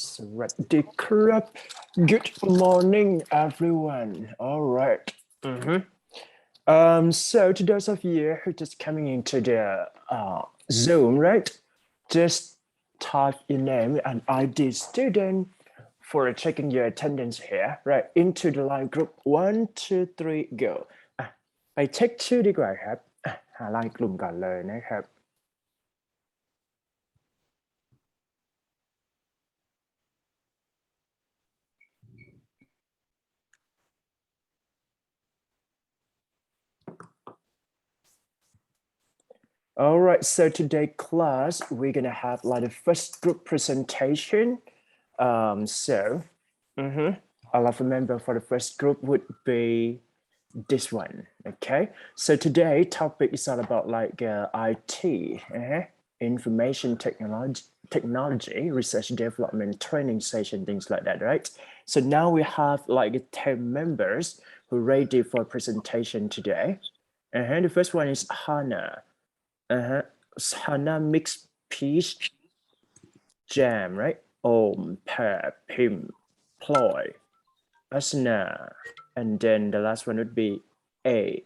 สวัสดีครับ Good morning, everyone. All right. So to those of you who just coming into the Zoom, right? Just type your name and ID student for checking your attendance here, right? Into the line group 1, 2, 3, go. ไปเช็คชื่อดีกว่าครับหาไลน์กลุ่มก่อนเลยนะครับ All right, so today class, we're gonna have like the first group presentation. So I'll remember for the first group would be this one, okay? So today topic is all about like IT, information technology, research development, training session, things like that, right? So now we have like 10 members who are ready for presentation today. The first one is Hannah. Hannah mixed peach jam, right? Pear, Pim, Ploy, Asna, and then the last one would be A.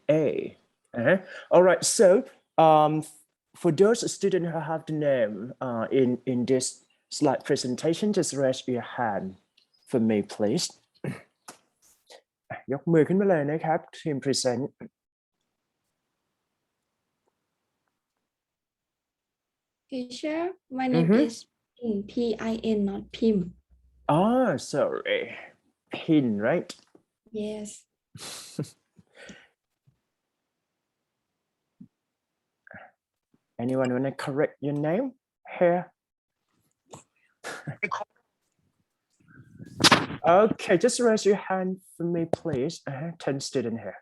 All right, so for those students who have the name in this slide presentation, just raise your hand for me, please. ยกมือขึ้นมาเลยนะครับทีม present Teacher, my name is P-I-N, not Pim. Oh, sorry. Pin, right? Yes. Anyone want to correct your name here? Okay, just raise your hand for me, please. 10 students here.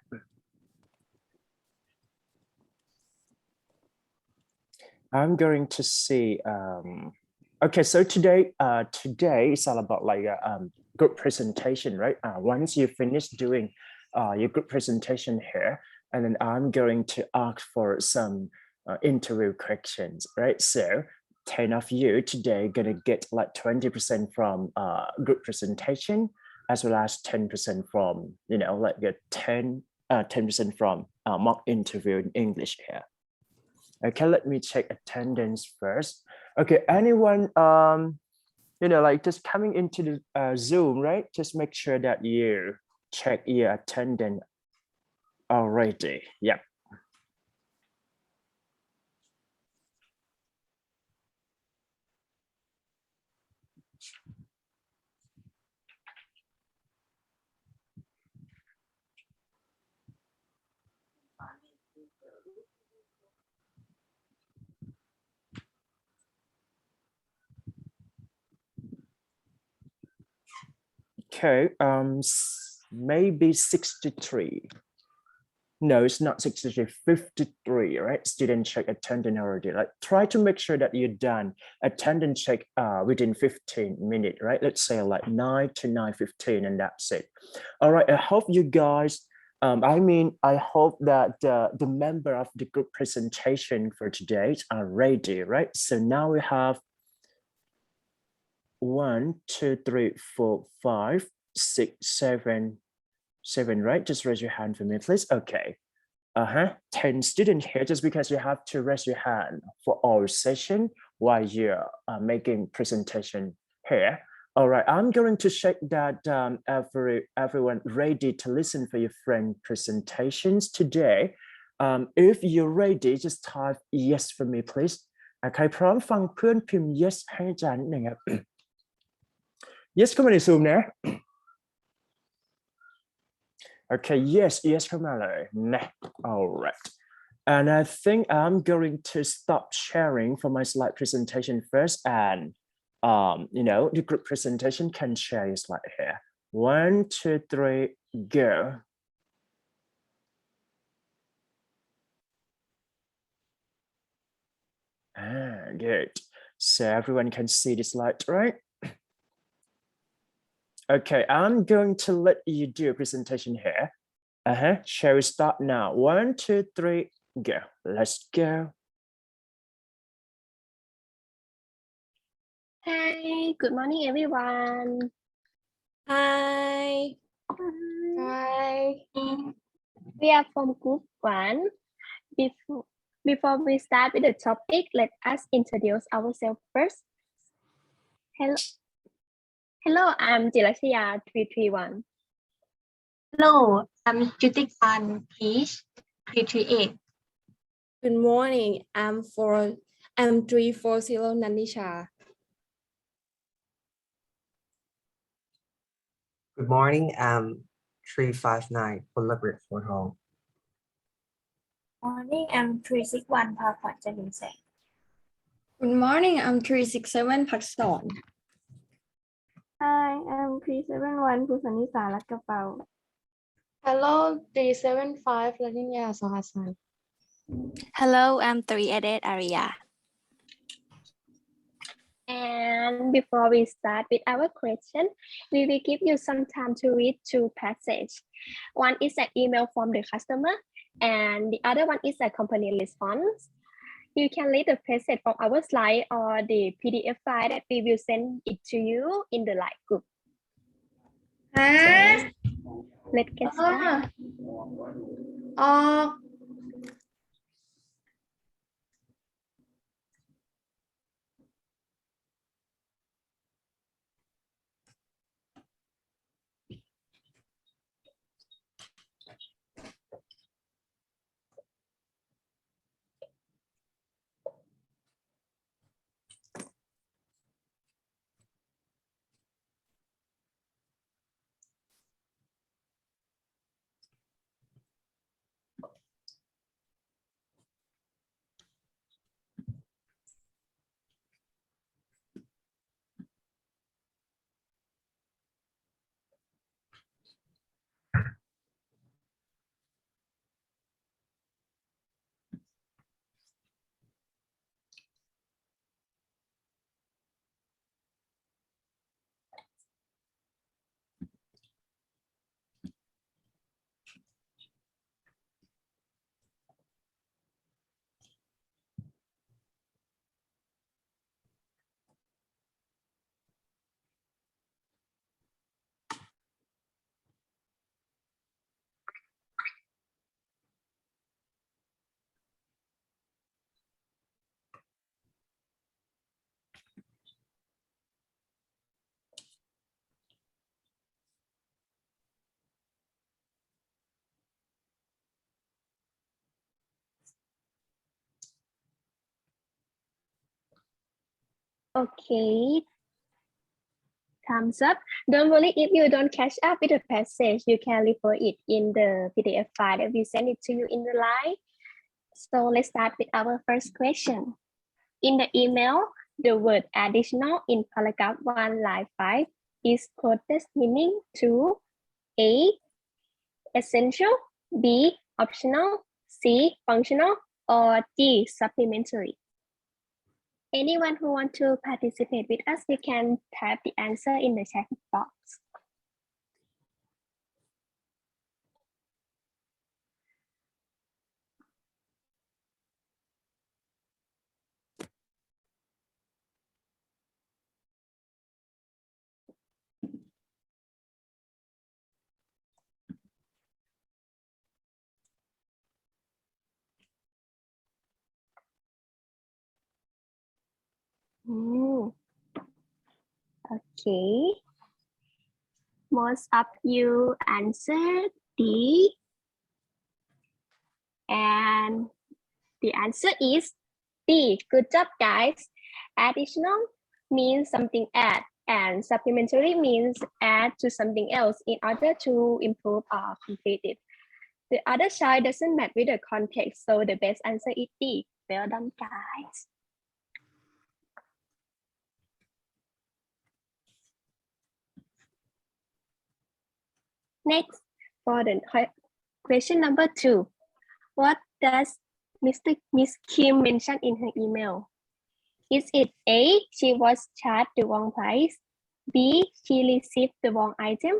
I'm going to see. Okay, so today is all about like a group presentation, right? Once you finish doing your group presentation here, and then I'm going to ask for some interview questions, right? So 10 of you today gonna get like 20% from group presentation, as well as 10% from, like a 10% from mock interview in English here. Okay, let me check attendance first. Okay, anyone, like just coming into the Zoom, right? Just make sure that you check your attendance already. Yep. Okay, maybe 63. No, it's not 63, 53, right? Student check attendance already. Like try to make sure that you're done attendance check within 15 minutes, right? Let's say like 9 to 9:15 and that's it. All right, I hope you guys, I hope that the member of the group presentation for today are ready, right? So now we have 1, 2, 3, 4, 5, 6, 7, right? Just raise your hand for me, please. Okay. 10 students here, just because you have to raise your hand for all session while you're making presentation here. All right, I'm going to check that everyone ready to listen for your friend presentations today. If you're ready, just type yes for me, please. ใครพร้อมฟังเพื่อนพิมพ์ yes ให้อาจารย์นิดนึงครับ yes เข้ามาใน Zoom นะ Okay, yes, come on. All right. And I think I'm going to stop sharing for my slide presentation first. And, the group presentation can share your slide here. 1, 2, 3, go. Good. So everyone can see the slide, right? Okay, I'm going to let you do a presentation here. Shall we start now? 1, 2, 3, go. Let's go. Hi, good morning, everyone. Hi. Hi. We are from group 1. Before we start with the topic, let us introduce ourselves first. Hello, I'm Jilashya 331. Hello, I'm Jutikan Peach 338. Good morning. I'm 340 Nanisha. Good morning, I'm 359 Pulabrit for home. Morning, I'm 361 Papa Januse. Good morning. I'm 367 Pakson. Hi, I'm 371 Pusanisa Lakapau. Hello, 375 Laninya Sohasan. Hello, I'm 388 Arya. And before we start with our question, we will give you some time to read two passages. One is an email from the customer, and the other one is a company response. You can read the passage from our slide or the PDF file that we will send it to you in the live group. So, let's get started. Okay, thumbs up. Don't worry if you don't catch up with the passage, you can refer it in the PDF file that we send it to you in the live. So let's start with our first question. In the email, the word additional in paragraph 1, line 5 is quoted meaning to A, essential, B, optional, C, functional, or D, supplementary. Anyone who wants to participate with us, you can type the answer in the chat box. Okay. Most of you answered D. And the answer is D. Good job, guys. Additional means something add, and supplementary means add to something else in order to improve or complete it. The other side doesn't match with the context, so the best answer is D. Well done, guys. Next, for the question number 2. What does Miss Kim mention in her email? Is it A, she was charged the wrong price, B, she received the wrong item,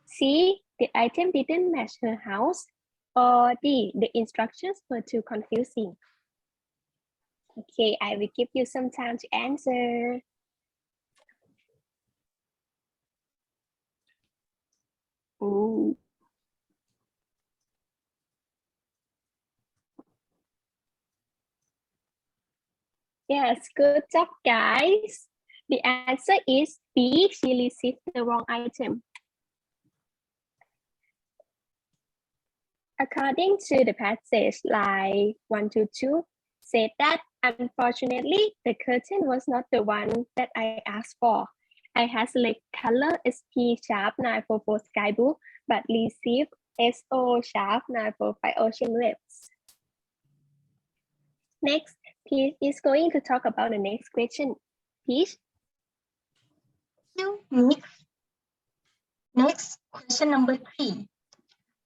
C, the item didn't match her house, or D, the instructions were too confusing? Okay, I will give you some time to answer. Ooh. Yes, good job, guys. The answer is B. She received the wrong item. According to the passage, line 122 said that unfortunately the curtain was not the one that I asked for. I had select color SP sharp 944 sky blue, but received SO sharp 945 ocean waves. Next, Peach is going to talk about the next question. Peach? Next, question number 3.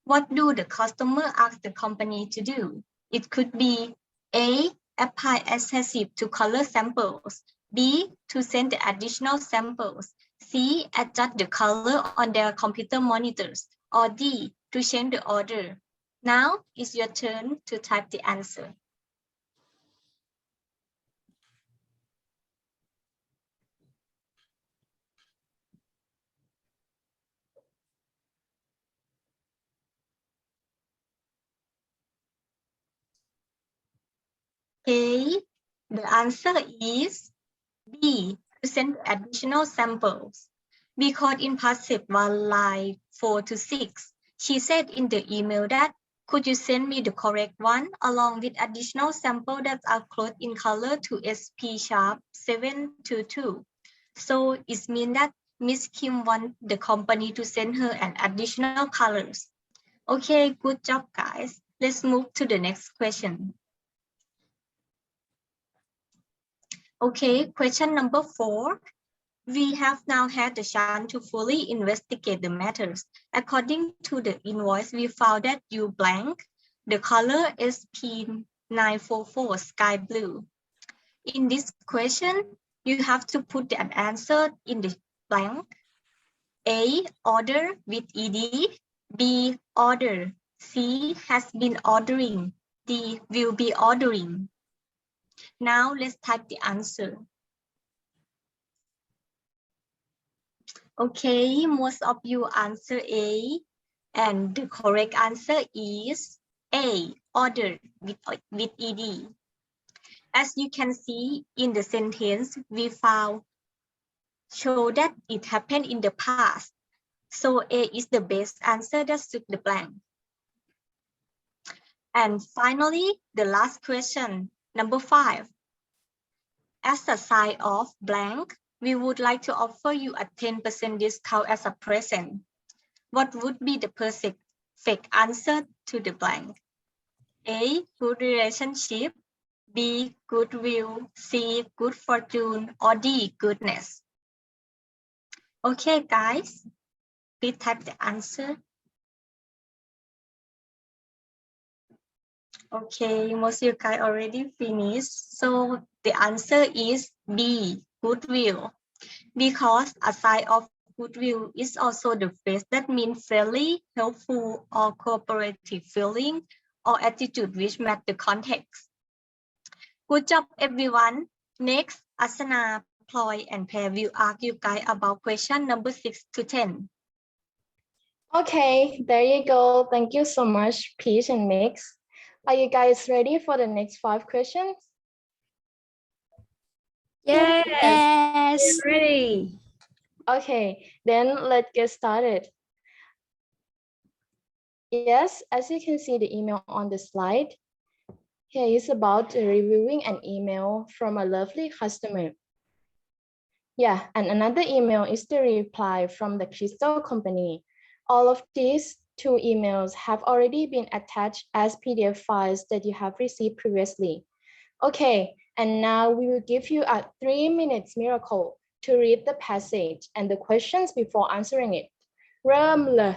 What do the customer ask the company to do? It could be A. Apply adhesive to color samples. B. To send the additional samples. C. Adjust the color on their computer monitors. Or D. To change the order. Now it's your turn to type the answer. Okay, the answer is B. To send additional samples. Because in passive one line 4 to 6, she said in the email that, could you send me the correct one along with additional sample that are closed in color to SP sharp 722. So it means that Miss Kim want the company to send her an additional colors. Okay, good job, guys. Let's move to the next question. Okay, question number 4. We have now had the chance to fully investigate the matters. According to the invoice, we found that you blank. The color is P944 sky blue. In this question, you have to put an answer in the blank. A. Order with ED. B. Order. C. Has been ordering. D. Will be ordering. Now let's type the answer. Okay, most of you answer A, and the correct answer is A, order with ED. As you can see in the sentence, we found show that it happened in the past. So A is the best answer that suits the blank. And finally, the last question, number 5. As a sign of blank, we would like to offer you a 10% discount as a present. What would be the perfect answer to the blank? A. Good relationship. B. Goodwill. C. Good fortune. Or D. Goodness. Okay, guys. Please type the answer. Okay, most of you guys already finished. So the answer is B. Goodwill. Because a sign of goodwill is also the phrase that means friendly, helpful, or cooperative feeling or attitude which match the context. Good job, everyone. Next, Asana, Ploy, and Pear will ask you guys about question number 6 to 10. Okay, there you go. Thank you so much, Peach and Mix. Are you guys ready for the next 5 questions? Yes, Yes. ready. Okay, then let's get started. Yes, as you can see the email on the slide, here is about reviewing an email from a lovely customer. Yeah, and another email is the reply from the Crystal company. All of these 2 emails have already been attached as PDF files that you have received previously. Okay, and now we will give you a 3 minutes miracle to read the passage and the questions before answering it. เริ่มเลย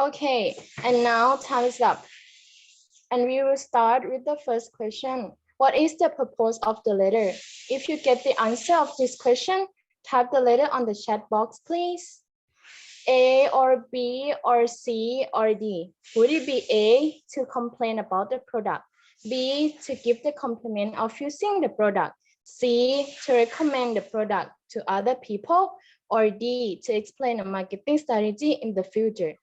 Okay, and now time is up. And we will start with the first question. What is the purpose of the letter? If you get the answer of this question, type the letter on the chat box, please. A or B or C or D? Would it be A, to complain about the product, B, to give the compliment of using the product, C, to recommend the product to other people, or D, to explain a marketing strategy in the future?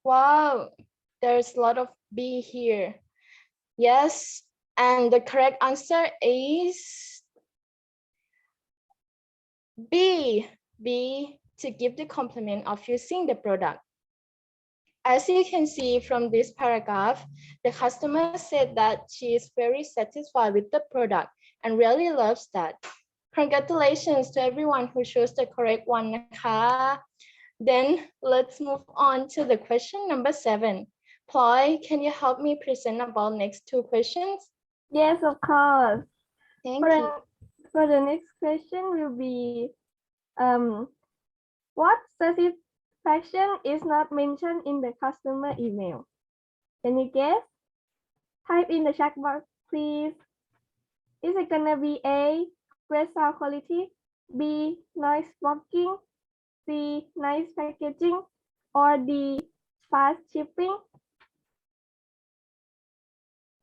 Wow, there's a lot of B here. Yes, and the correct answer is B. B, to give the compliment of using the product. As you can see from this paragraph, the customer said that she is very satisfied with the product and really loves that. Congratulations to everyone who chose the correct one,นะคะ. Then let's move on to the question number 7. Ploy, can you help me present about next 2 questions? Yes, of course. Thank For you. for the next question will be, what satisfaction is not mentioned in the customer email? Can you guess? Type in the chat box, please. Is it gonna be A, great sound quality, B, nice blocking, C, nice packaging, or D, fast shipping?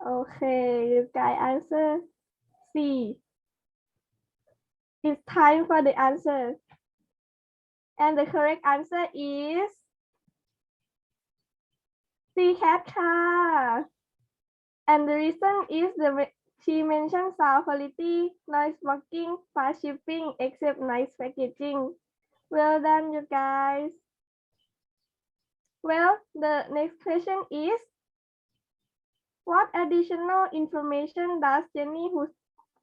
Okay, you guys answer C. It's time for the answer. And the correct answer is C, cat car. And the reason is she mentioned sound quality, noise blocking, fast shipping, except nice packaging. Well done, you guys. Well, the next question is, what additional information does Jenny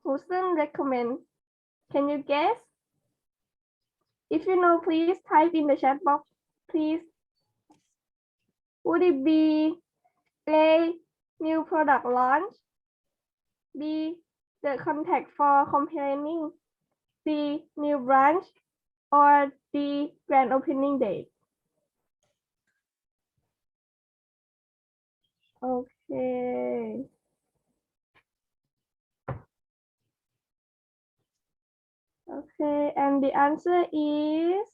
Houston recommend? Can you guess? If you know, please type in the chat box, please. Would it be A, new product launch, B, the contact for complaining, C, new branch, or D, grand opening date? Okay. Okay, and the answer is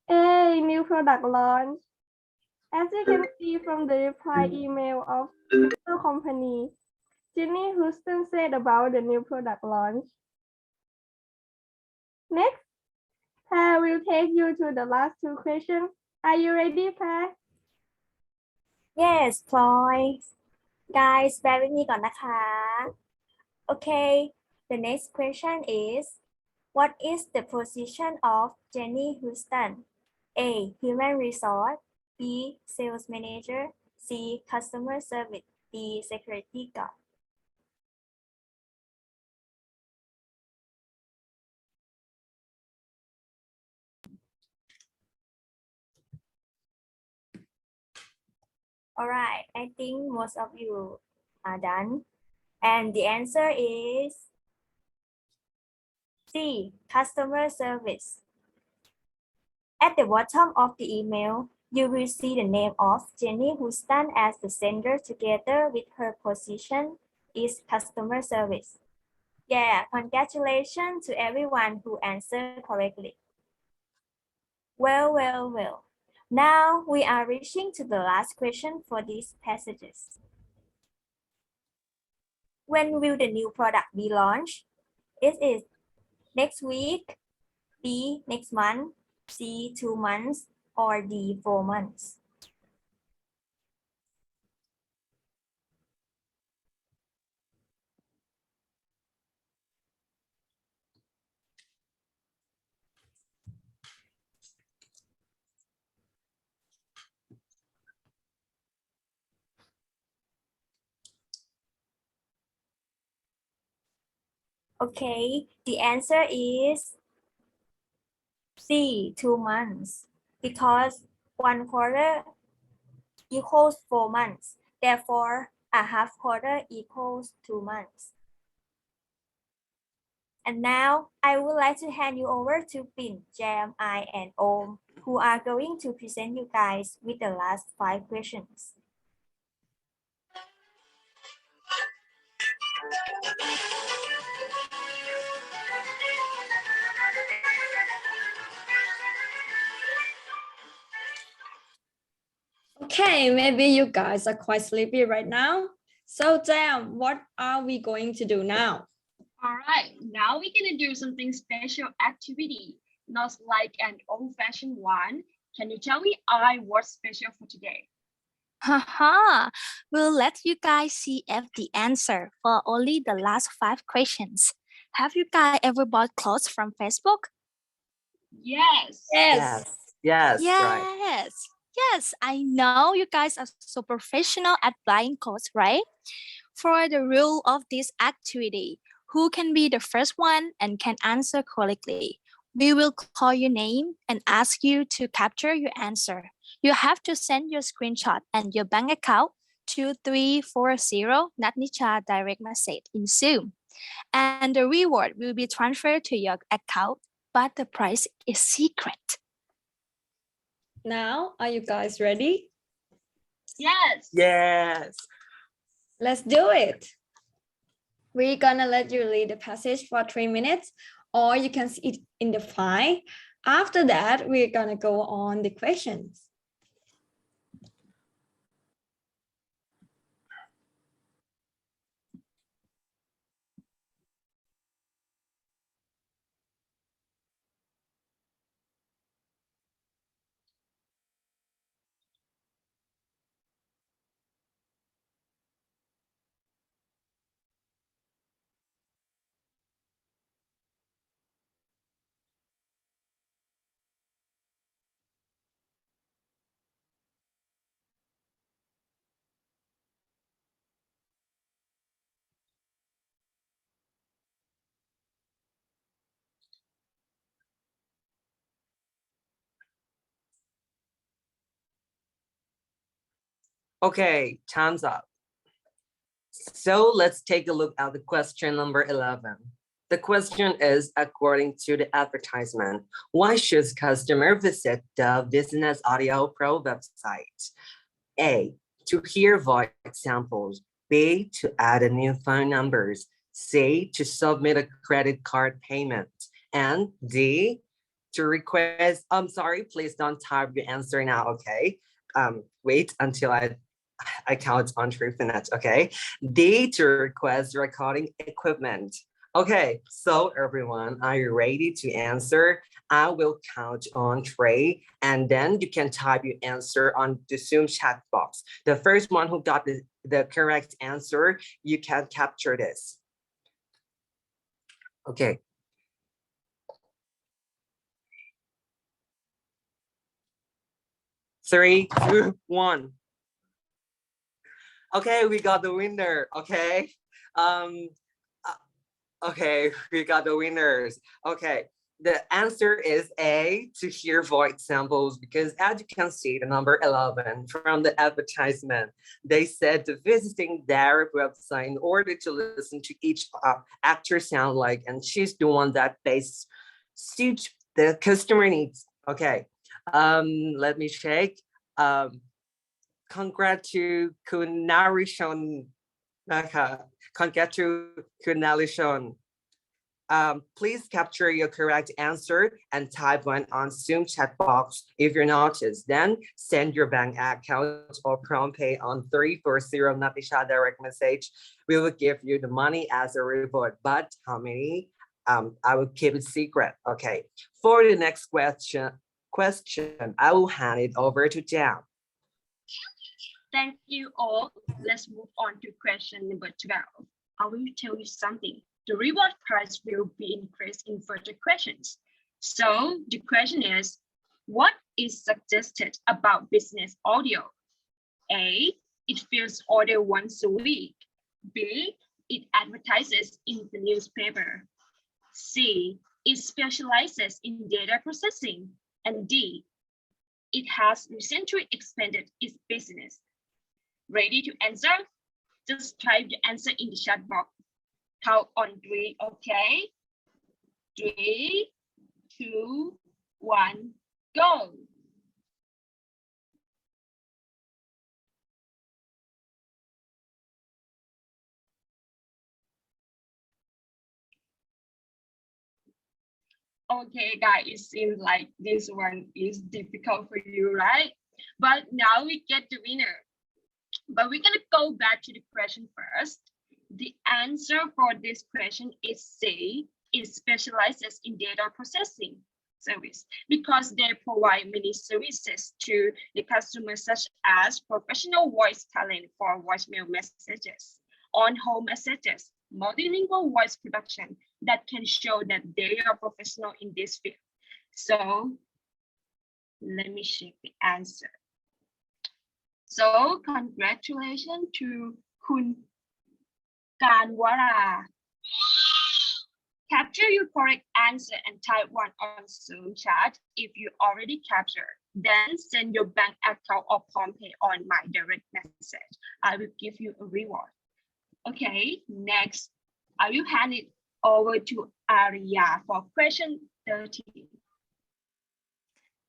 A, new product launch. As you can see from the reply email of the company, Jenny Houston said about the new product launch. Next, Per will take you to the last 2 questions. Are you ready, Per? Yes, Ploy. Guys, bear with me ก่อนนะคะ Okay, the next question is, what is the position of Jenny Houston? A, human resource, B, sales manager, C, customer service, D, security guard. All right, I think most of you are done. And the answer is C, customer service. At the bottom of the email, you will see the name of Jenny Houston as the sender together with her position is customer service. Yeah, congratulations to everyone who answered correctly. Well. Now we are reaching to the last question for these passages. When will the new product be launched? It is next week, B, next month, C, 2 months, or D, 4 months. Okay, the answer is C, 2 months, because 1 quarter equals 4 months. Therefore, a half quarter equals 2 months. And now I would like to hand you over to Pin, Jam, I, and Om, who are going to present you guys with the last 5 questions. Okay, maybe you guys are quite sleepy right now. So Jam, what are we going to do now? All right, now we're gonna do something special activity, not like an old-fashioned one. Can you tell me what's special for today? Haha, we'll let you guys see if the answer for only the last 5 questions. Have you guys ever bought clothes from Facebook? Yes. Yes. Yes. Right. Yes. Yes, I know you guys are so professional at buying clothes, right? For the rule of this activity, who can be the first one and can answer correctly? We will call your name and ask you to capture your answer. You have to send your screenshot and your bank account to 340 Natnicha direct message in Zoom. And the reward will be transferred to your account, but the price is secret. Now, are you guys ready? Yes. Yes. Let's do it. We're gonna let you read the passage for 3 minutes, or you can see it in the file. After that, we're gonna go on the questions. Okay, time's up. So let's take a look at the question number 11. The question is, according to the advertisement, why should customer visit the Business Audio Pro website? A, to hear voice samples. B, to add a new phone numbers. C, to submit a credit card payment. And D, to request, I'm sorry, please don't type your answer now, okay? Wait until I count on 3 minutes, okay? D, to request recording equipment. Okay, so everyone, are you ready to answer? I will count on 3, and then you can type your answer on the Zoom chat box. The first one who got the correct answer, you can capture this. Okay. Three, two, one. Okay, we got the winner, okay? Okay, we got the winners. Okay, the answer is A, to hear voice samples, because as you can see, the number 11 from the advertisement, they said to visiting their website in order to listen to each actor sound like and choose the one that best suits the customer needs. Okay, let me check. Congratulations. Congratulations. Please capture your correct answer and type one on Zoom chat box if you're noticed. Then send your bank account or prompt pay on 340 Natisha direct message. We will give you the money as a reward. But how many? I will keep it secret. Okay. For the next question, I will hand it over to Jam. Thank you all. Let's move on to question number 12. I will tell you something. The reward price will be increased in further questions. So the question is, what is suggested about business audio? A, it fills order once a week. B, it advertises in the newspaper. C, it specializes in data processing. And D, it has recently expanded its business. Ready to answer? Just type the answer in the chat box. Count on 3, okay? 3, 2, 1, go. Okay, guys, it seems like this one is difficult for you, right? But now we get the winner. But we're gonna go back to the question first. The answer for this question is C. It specializes in data processing service because they provide many services to the customers, such as professional voice talent for voicemail messages, on-hold messages, multilingual voice production that can show that they are professional in this field. So let me check the answer. So congratulations to Kun Kanwara. Capture your correct answer and type 1 on Zoom chat if you already captured. Then send your bank account or PalmPay on my direct message. I will give you a reward. Okay, next, I will hand it over to Arya for question 13.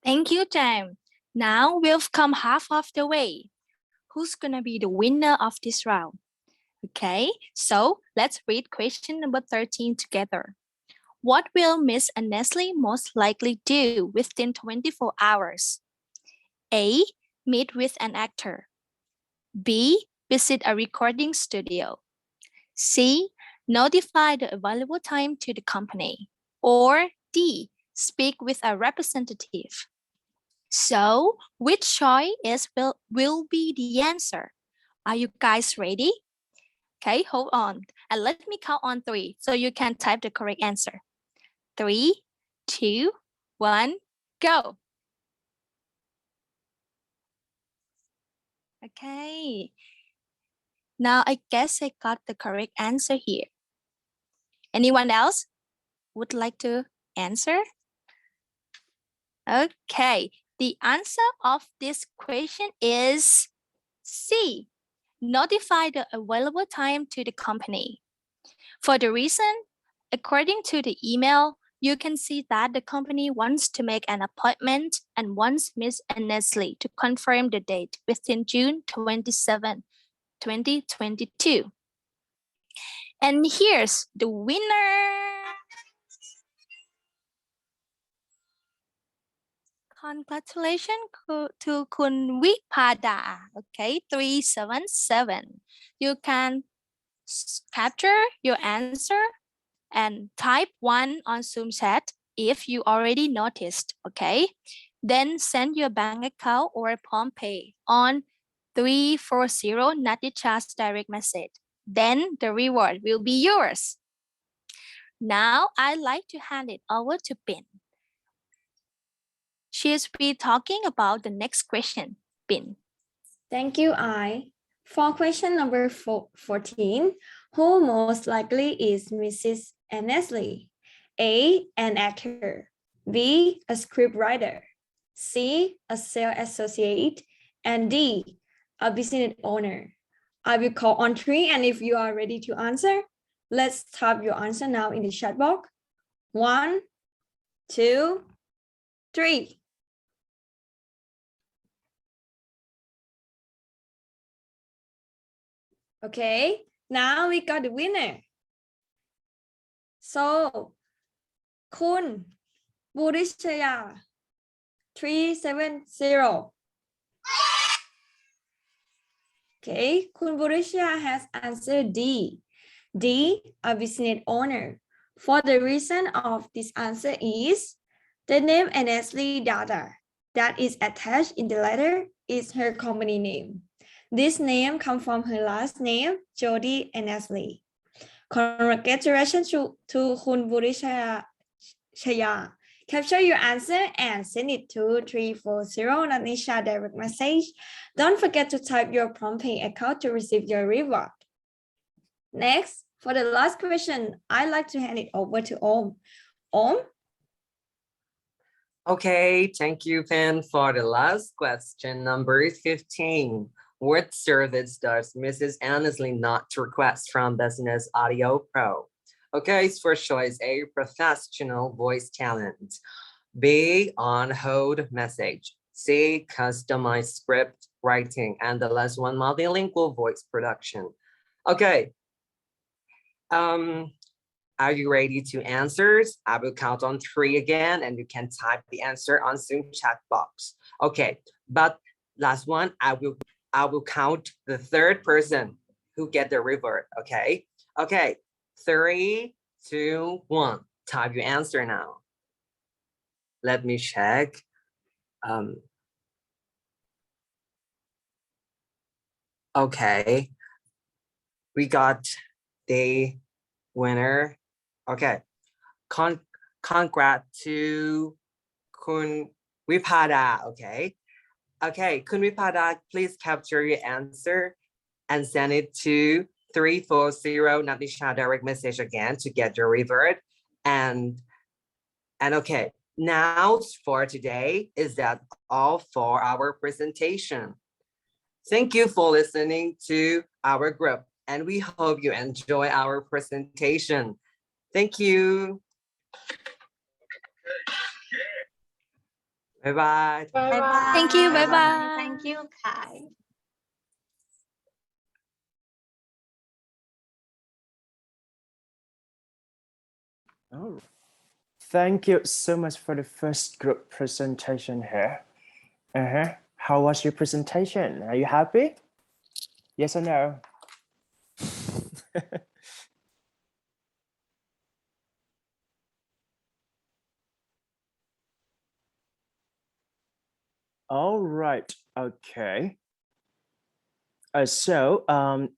Thank you, Jam. Now we've come half of the way. Who's gonna be the winner of this round? Okay, so let's read question number 13 together. What will Miss Nestle most likely do within 24 hours? A. Meet with an actor. B. Visit a recording studio. C. Notify the available time to the company. Or D. Speak with a representative. So, which choice will be the answer? Are you guys ready? Okay, hold on. And let me count on 3 so you can type the correct answer. 3, 2, 1, go. Okay. Now I guess I got the correct answer here. Anyone else would like to answer? Okay, the answer of this question is C. Notify the available time to the company. For the reason, according to the email, you can see that the company wants to make an appointment and wants Ms. Nestle to confirm the date within June 27, 2022. And here's the winner. Congratulations to Kun Wipada. Okay, 377. You can capture your answer and type 1 on Zoom chat if you already noticed, okay? Then send your bank account or PalmPay on 340 Naticha's direct message. Then the reward will be yours. Now I'd like to hand it over to Bin. She'll be talking about the next question. Bin. Thank you, I. For question number 14, who most likely is Mrs. Nestle? A, an actor. B, a scriptwriter. C, a sales associate. And D, a business owner. I will call on 3, and if you are ready to answer, let's type your answer now in the chat box. 1, 2, 3. Okay, now we got the winner. So, Kun Burishaya 370. Okay, Kun Burishaya has answered D. D, a business owner. For the reason of this answer is the name Nestle Data that is attached in the letter is her company name. This name comes from her last name, Jody Nestle. Congratulations to Kun Burishaya. Capture your answer and send it to 340 Nanisha direct message. Don't forget to type your PalmPay account to receive your reward. Next, for the last question, I'd like to hand it over to Om. Om? Okay, thank you, Pen, for the last question, number 15. What service does Mrs. Annesley not request from Business Audio Pro? Okay, first choice A, professional voice talent. B, on hold message. C, customized script writing. And the last one, multilingual voice production. Okay. Are you ready to answer? I will count on 3 again, and you can type the answer on Zoom chat box. Okay, but last one, I will count the third person who get the reward. Okay. Okay. 3, 2, 1. Type your answer now. Let me check. Okay, we got the winner. Okay, congrats to Kun Vipada. Okay, Kun Vipada, please capture your answer and send it to 340 Natisha direct message again to get your reward. And okay, now for today is that all for our presentation. Thank you for listening to our group, and we hope you enjoy our presentation. Thank you. Bye-bye. Bye-bye. Thank you. Bye-bye. Thank you, Kai. Oh, thank you so much for the first group presentation here. How was your presentation? Are you happy? Yes or no? All right. Okay. So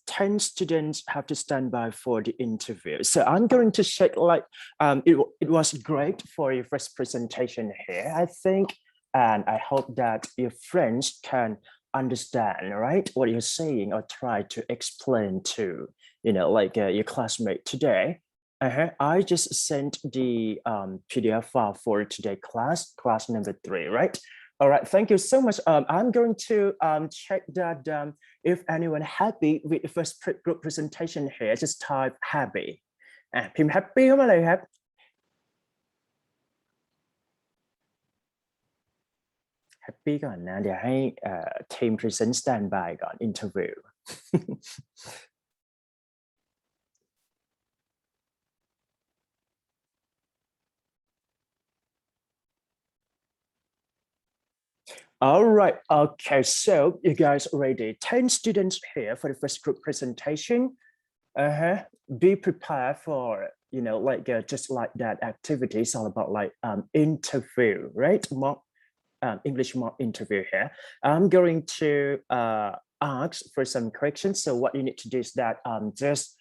10 students have to stand by for the interview. So I'm going to check like, it was great for your first presentation here, I think. And I hope that your friends can understand, right, what you're saying or try to explain to, like your classmate today. I just sent the PDF file for today class number 3, right? All right, thank you so much. I'm going to check that if anyone happy with the first group presentation here, just type happy. พิมพ์ happy เข้ามาเลยครับ happy ก่อนนะ เดี๋ยวให้ทีม present standby ก่อน interview All right, okay, so you guys ready? 10 students here for the first group presentation. Be prepared for, like just like that activity. It's all about like interview, right? Mock English mock interview here. I'm going to ask for some questions. So what you need to do is that just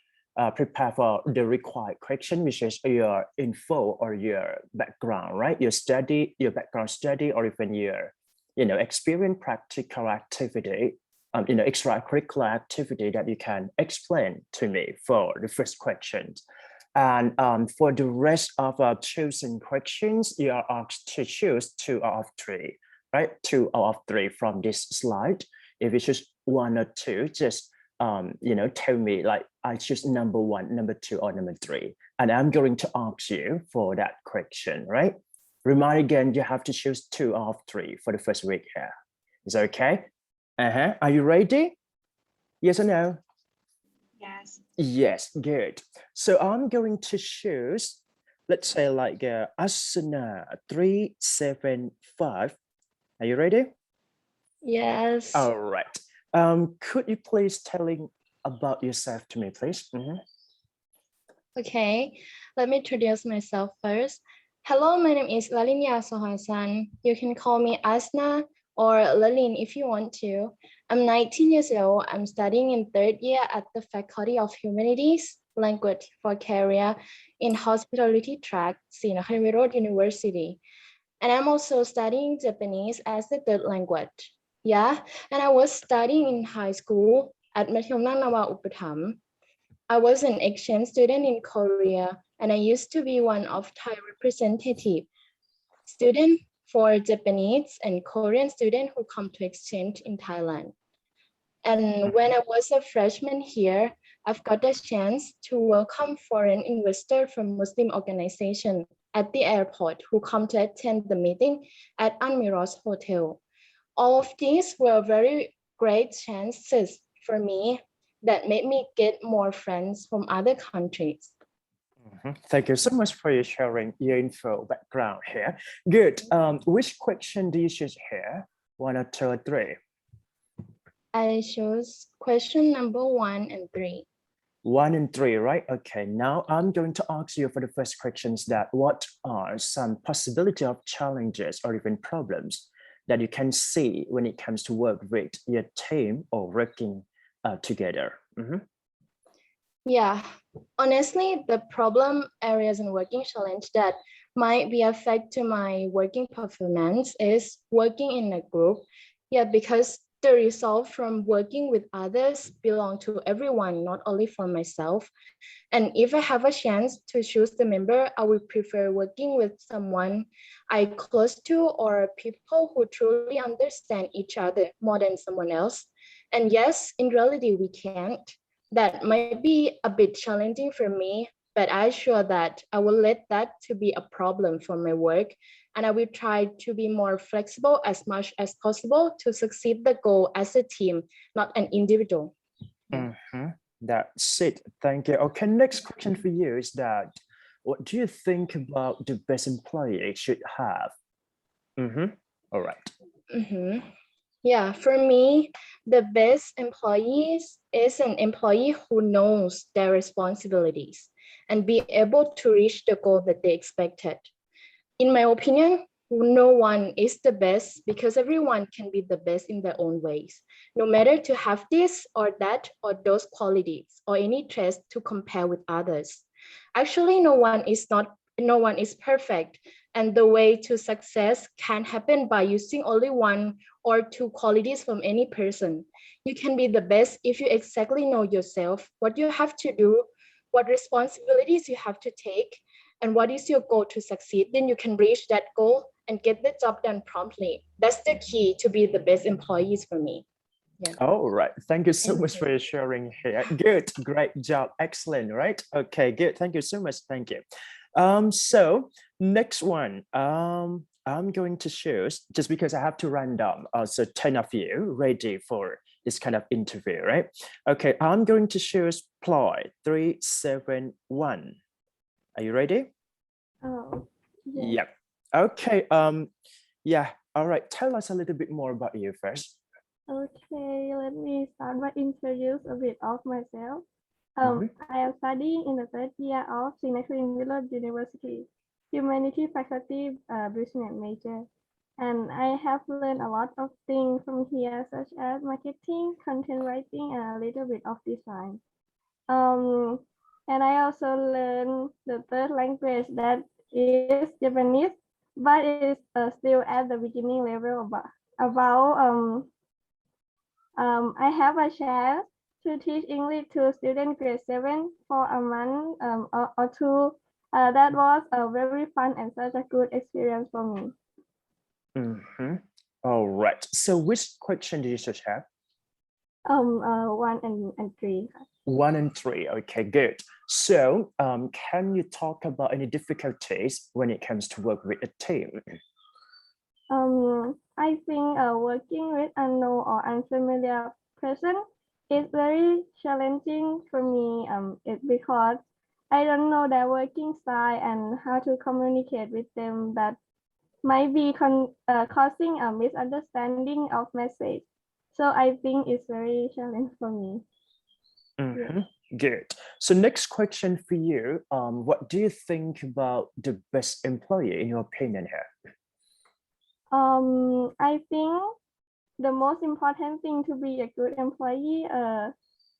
prepare for the required question, which is your info or your background, right? Your background study, or even your experience, practical activity, extracurricular activity that you can explain to me for the first questions. And for the rest of our chosen questions, you are asked to choose 2 out of 3, right? 2 out of 3 from this slide. If you choose 1 or 2, just tell me like I choose number 1, number 2, or number 3, and I'm going to ask you for that question, right? Remind again, you have to choose 2 out of 3 for the first week here. Is that okay? Are you ready? Yes or no? Yes. Yes, good. So I'm going to choose, let's say like Asana 375. Are you ready? Yes. All right. Could you please telling about yourself to me, please? Okay, let me introduce myself first. Hello, my name is Lalinya Sohasan. You can call me Asna or Lalin if you want to. I'm 19 years old. I'm studying in 3rd year at the Faculty of Humanities, Language for Career in Hospitality track, Srinakhari Road University. And I'm also studying Japanese as a 3rd language. Yeah, and I was studying in high school at Mathayom Nawa Upatham. I was an exchange student in Korea, and I used to be one of Thai representative student for Japanese and Korean students who come to exchange in Thailand. And when I was a freshman here, I've got a chance to welcome foreign investors from Muslim organization at the airport who come to attend the meeting at Admiral's Hotel. All of these were very great chances for me that made me get more friends from other countries. Thank you so much for your sharing your info background here. Good. Which question do you choose here? 1 or 2 or 3? I chose question number 1 and 3. 1 and 3, right? Okay, now I'm going to ask you for the first questions that what are some possibility of challenges or even problems that you can see when it comes to work with your team or working together? Yeah, honestly, the problem areas and working challenge that might be affect to my working performance is working in a group. Yeah, because the result from working with others belong to everyone, not only for myself. And if I have a chance to choose the member, I would prefer working with someone I close to or people who truly understand each other more than someone else. And yes, in reality, we can't. That might be a bit challenging for me, but I'm sure that I will let that to be a problem for my work, and I will try to be more flexible as much as possible to succeed the goal as a team, not an individual. That's it. Thank you. Okay, next question for you is that what do you think about the best employee should have? All right. Yeah, for me, the best employees is an employee who knows their responsibilities and be able to reach the goal that they expected. In my opinion, no one is the best because everyone can be the best in their own ways, no matter to have this or that or those qualities or any traits to compare with others. Actually, no one is perfect, and the way to success can happen by using only 1 or 2 qualities from any person. You can be the best if you exactly know yourself, what you have to do, what responsibilities you have to take, and what is your goal to succeed. Then you can reach that goal and get the job done promptly. That's the key to be the best employees for me. Yeah. All right. Thank you so Thank much you. for your sharing here. Good. Great job. Excellent. Right. Okay. Good. Thank you so much. Thank you. So next one. I'm going to choose just because I have to random. So 10 of you ready for this kind of interview, right? Okay. I'm going to choose ploy 371. Are you ready? Oh, Yep. Okay. Yeah. All right. Tell us a little bit more about you first. Okay, let me start by introduce a bit of myself. Mhm. I am studying in the 3rd year of Singapore Village University, Humanity Faculty, Business major. And I have learned a lot of things from here, such as marketing, content writing, and a little bit of design. And I also learned the 3rd language that is Japanese, but it's still at the beginning level I have a chance to teach English to students grade 7 for a month or 2. That was a very fun and such a good experience for me. All right. So which question did you just have? 1 and 3. 1 and 3. Okay, good. So can you talk about any difficulties when it comes to work with a team? I think working with unknown or unfamiliar person is very challenging for me. It's because I don't know their working style and how to communicate with them. That might be causing a misunderstanding of message. So I think it's very challenging for me. Good. So next question for you. What do you think about the best employee in your opinion here? I think the most important thing to be a good employee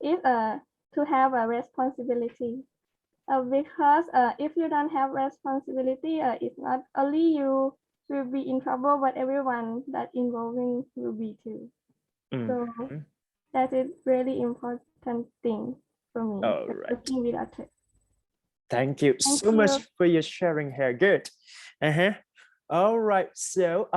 is to have a responsibility. Because if you don't have responsibility, it's not only you will be in trouble, but everyone that involving will be too. So that is really important thing for me. All right. Working with others. Thank you so much for your sharing here. Good. All right. So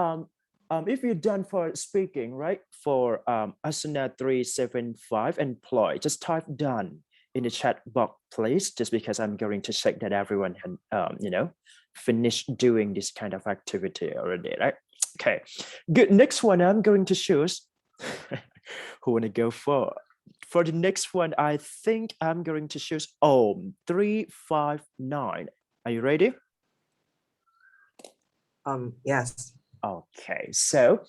if you're done for speaking, right, for Asana 375 and ploy, just type done in the chat box, please, just because I'm going to check that everyone had, finished doing this kind of activity already, right? Okay, good. Next one, I'm going to choose. Who want to go for? For the next one, I think I'm going to choose 359. Are you ready? Yes. Okay, so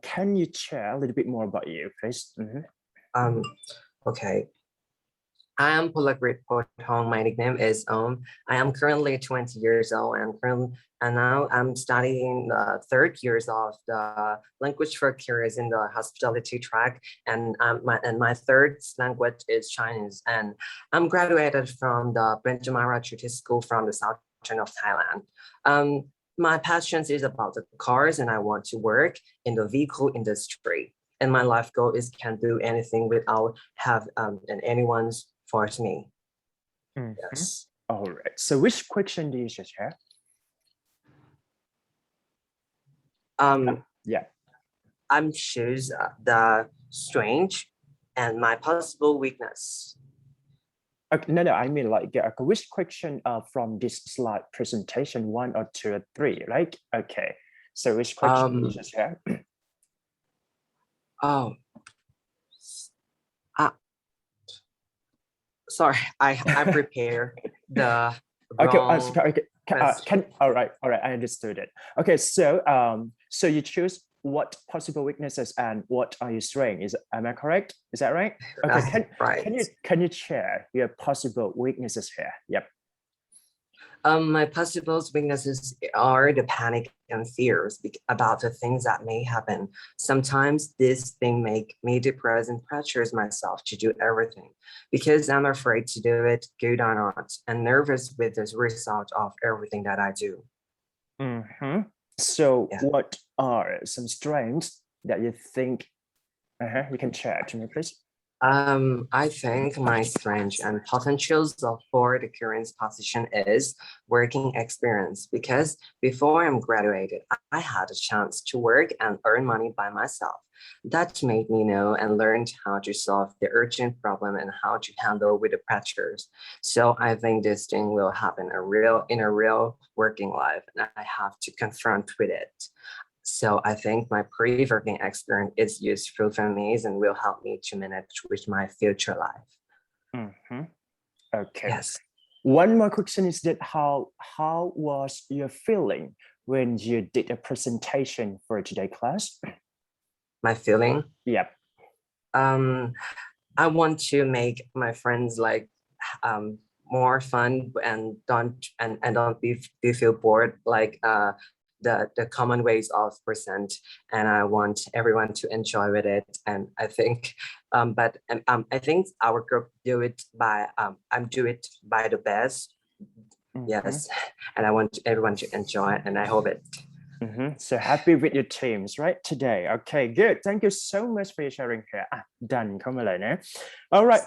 can you share a little bit more about you, please? Okay. I am Pulakrit Potong. My nickname is I am currently 20 years old and now I'm studying the third years of the language for careers in the hospitality track, and my third language is Chinese, and I'm graduated from the Benjamara Treaty School from the southern of Thailand. My passion is about the cars, and I want to work in the vehicle industry. And my life goal is can't do anything without have and anyone's force me. Yes. All right. So which question do you share? Yeah. I'm choose the strange and my possible weakness. Okay, no, I mean like which question from this slide presentation, 1 or 2 or 3, right? Okay. So which question do you share? Sorry, I prepare the Okay, wrong all right, I understood it. Okay, so so you choose what possible weaknesses and what are your strengths? Am I correct? Is that right? Okay, can you share your possible weaknesses here? Yep. My possible weaknesses are the panic and fears about the things that may happen. Sometimes this thing make me depressed and pressures myself to do everything because I'm afraid to do it good or not and nervous with the result of everything that I do. So what are some strengths that you think you can share to me, please? I think my strengths and potentials for the current position is working experience, because before I'm graduated, I had a chance to work and earn money by myself. That made me know and learned how to solve the urgent problem and how to handle with the pressures. So I think this thing will happen in a real working life, and I have to confront with it. So I think my pre-working experience is useful for me and will help me to manage with my future life. Okay. Yes. One more question is that how was your feeling when you did a presentation for today class? My feeling? Yep. I want to make my friends like more fun and don't feel bored like the common ways of present, and I want everyone to enjoy with it. And I think I think our group do it by the best. Yes, and I want everyone to enjoy it, and I hope it. So happy with your teams, right, today? Okay, good. Thank you so much for your sharing here. Done. Come on, all right.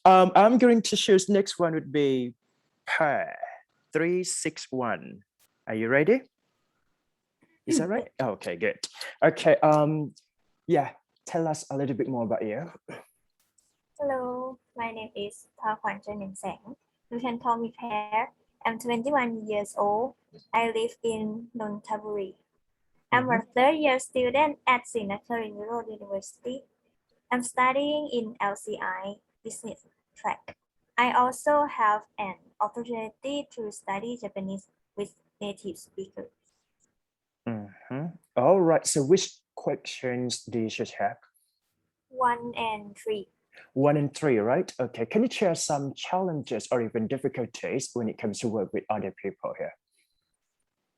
I'm going to choose next one would be pair 361. Are you ready? Is that right? Okay, good. Okay. Yeah. Tell us a little bit more about you. Hello, my name is Thakwan Janin Seng. You can call me Pear. I'm 21 years old. I live in Nonthaburi. I'm a third-year student at Srinathari Rural University. I'm studying in LCI business track. I also have an opportunity to study Japanese with native speakers. All right. So which questions do you have? 1 and 3. 1 and 3, right? Okay. Can you share some challenges or even difficulties when it comes to work with other people here?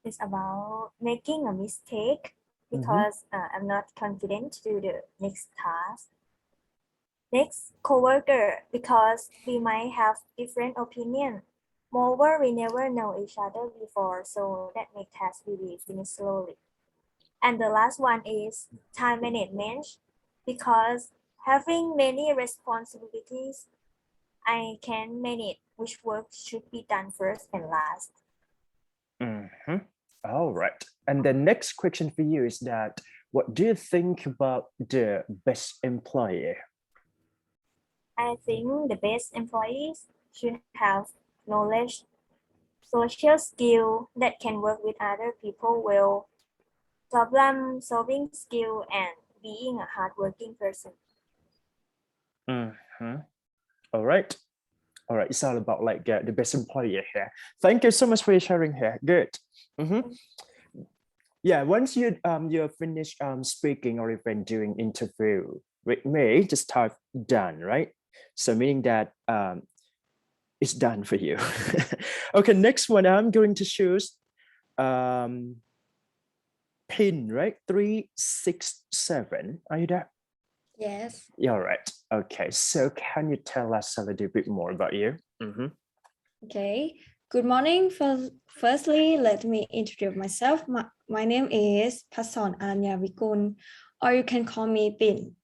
It's about making a mistake because I'm not confident to do the next task. Next, coworker, because we might have different opinion. Moreover, we never know each other before, so that makes tasks really finish slowly. And the last one is time management, because having many responsibilities, I can manage which work should be done first and last. All right. And the next question for you is that, what do you think about the best employee? I think the best employees should have knowledge, social skill that can work with other people well, problem solving skill, and being a hardworking person. All right. All right. It's all about like the best employee here. Thank you so much for your sharing here. Good. Yeah. Once you're finished speaking or even doing interview with me, just type done, right? So meaning that it's done for you. Okay. Next one, I'm going to choose pin, right? 367. Are you there? Yes. Yeah, all right. Okay. So can you tell us a little bit more about you? Okay. Good morning. Firstly, let me introduce myself. My name is Pason Anya Vikun, or you can call me Bin.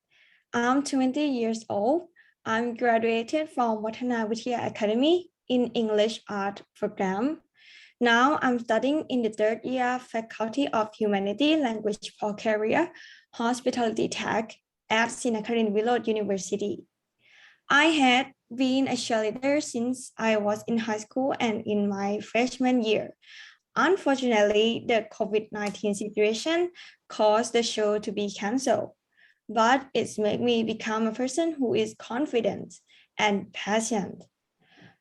I'm 20 years old. I'm graduated from Watana Vidya Academy in English Art program. Now I'm studying in the third year Faculty of Humanity Language for Career Hospitality Tech at Sinakarin Willow University. I had been a cheerleader since I was in high school and in my freshman year. Unfortunately, the COVID-19 situation caused the show to be canceled, but it's made me become a person who is confident and patient.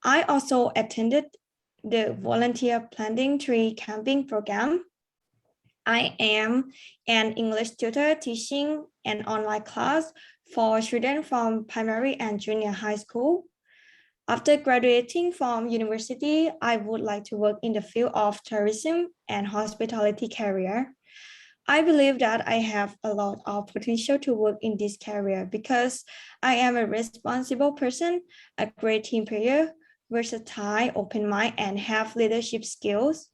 I also attended the volunteer planting tree camping program. I am an English tutor teaching an online class for students from primary and junior high school. After graduating from university, I would like to work in the field of tourism and hospitality career. I believe that I have a lot of potential to work in this career because I am a responsible person, a great team player, versatile, open mind, and have leadership skills.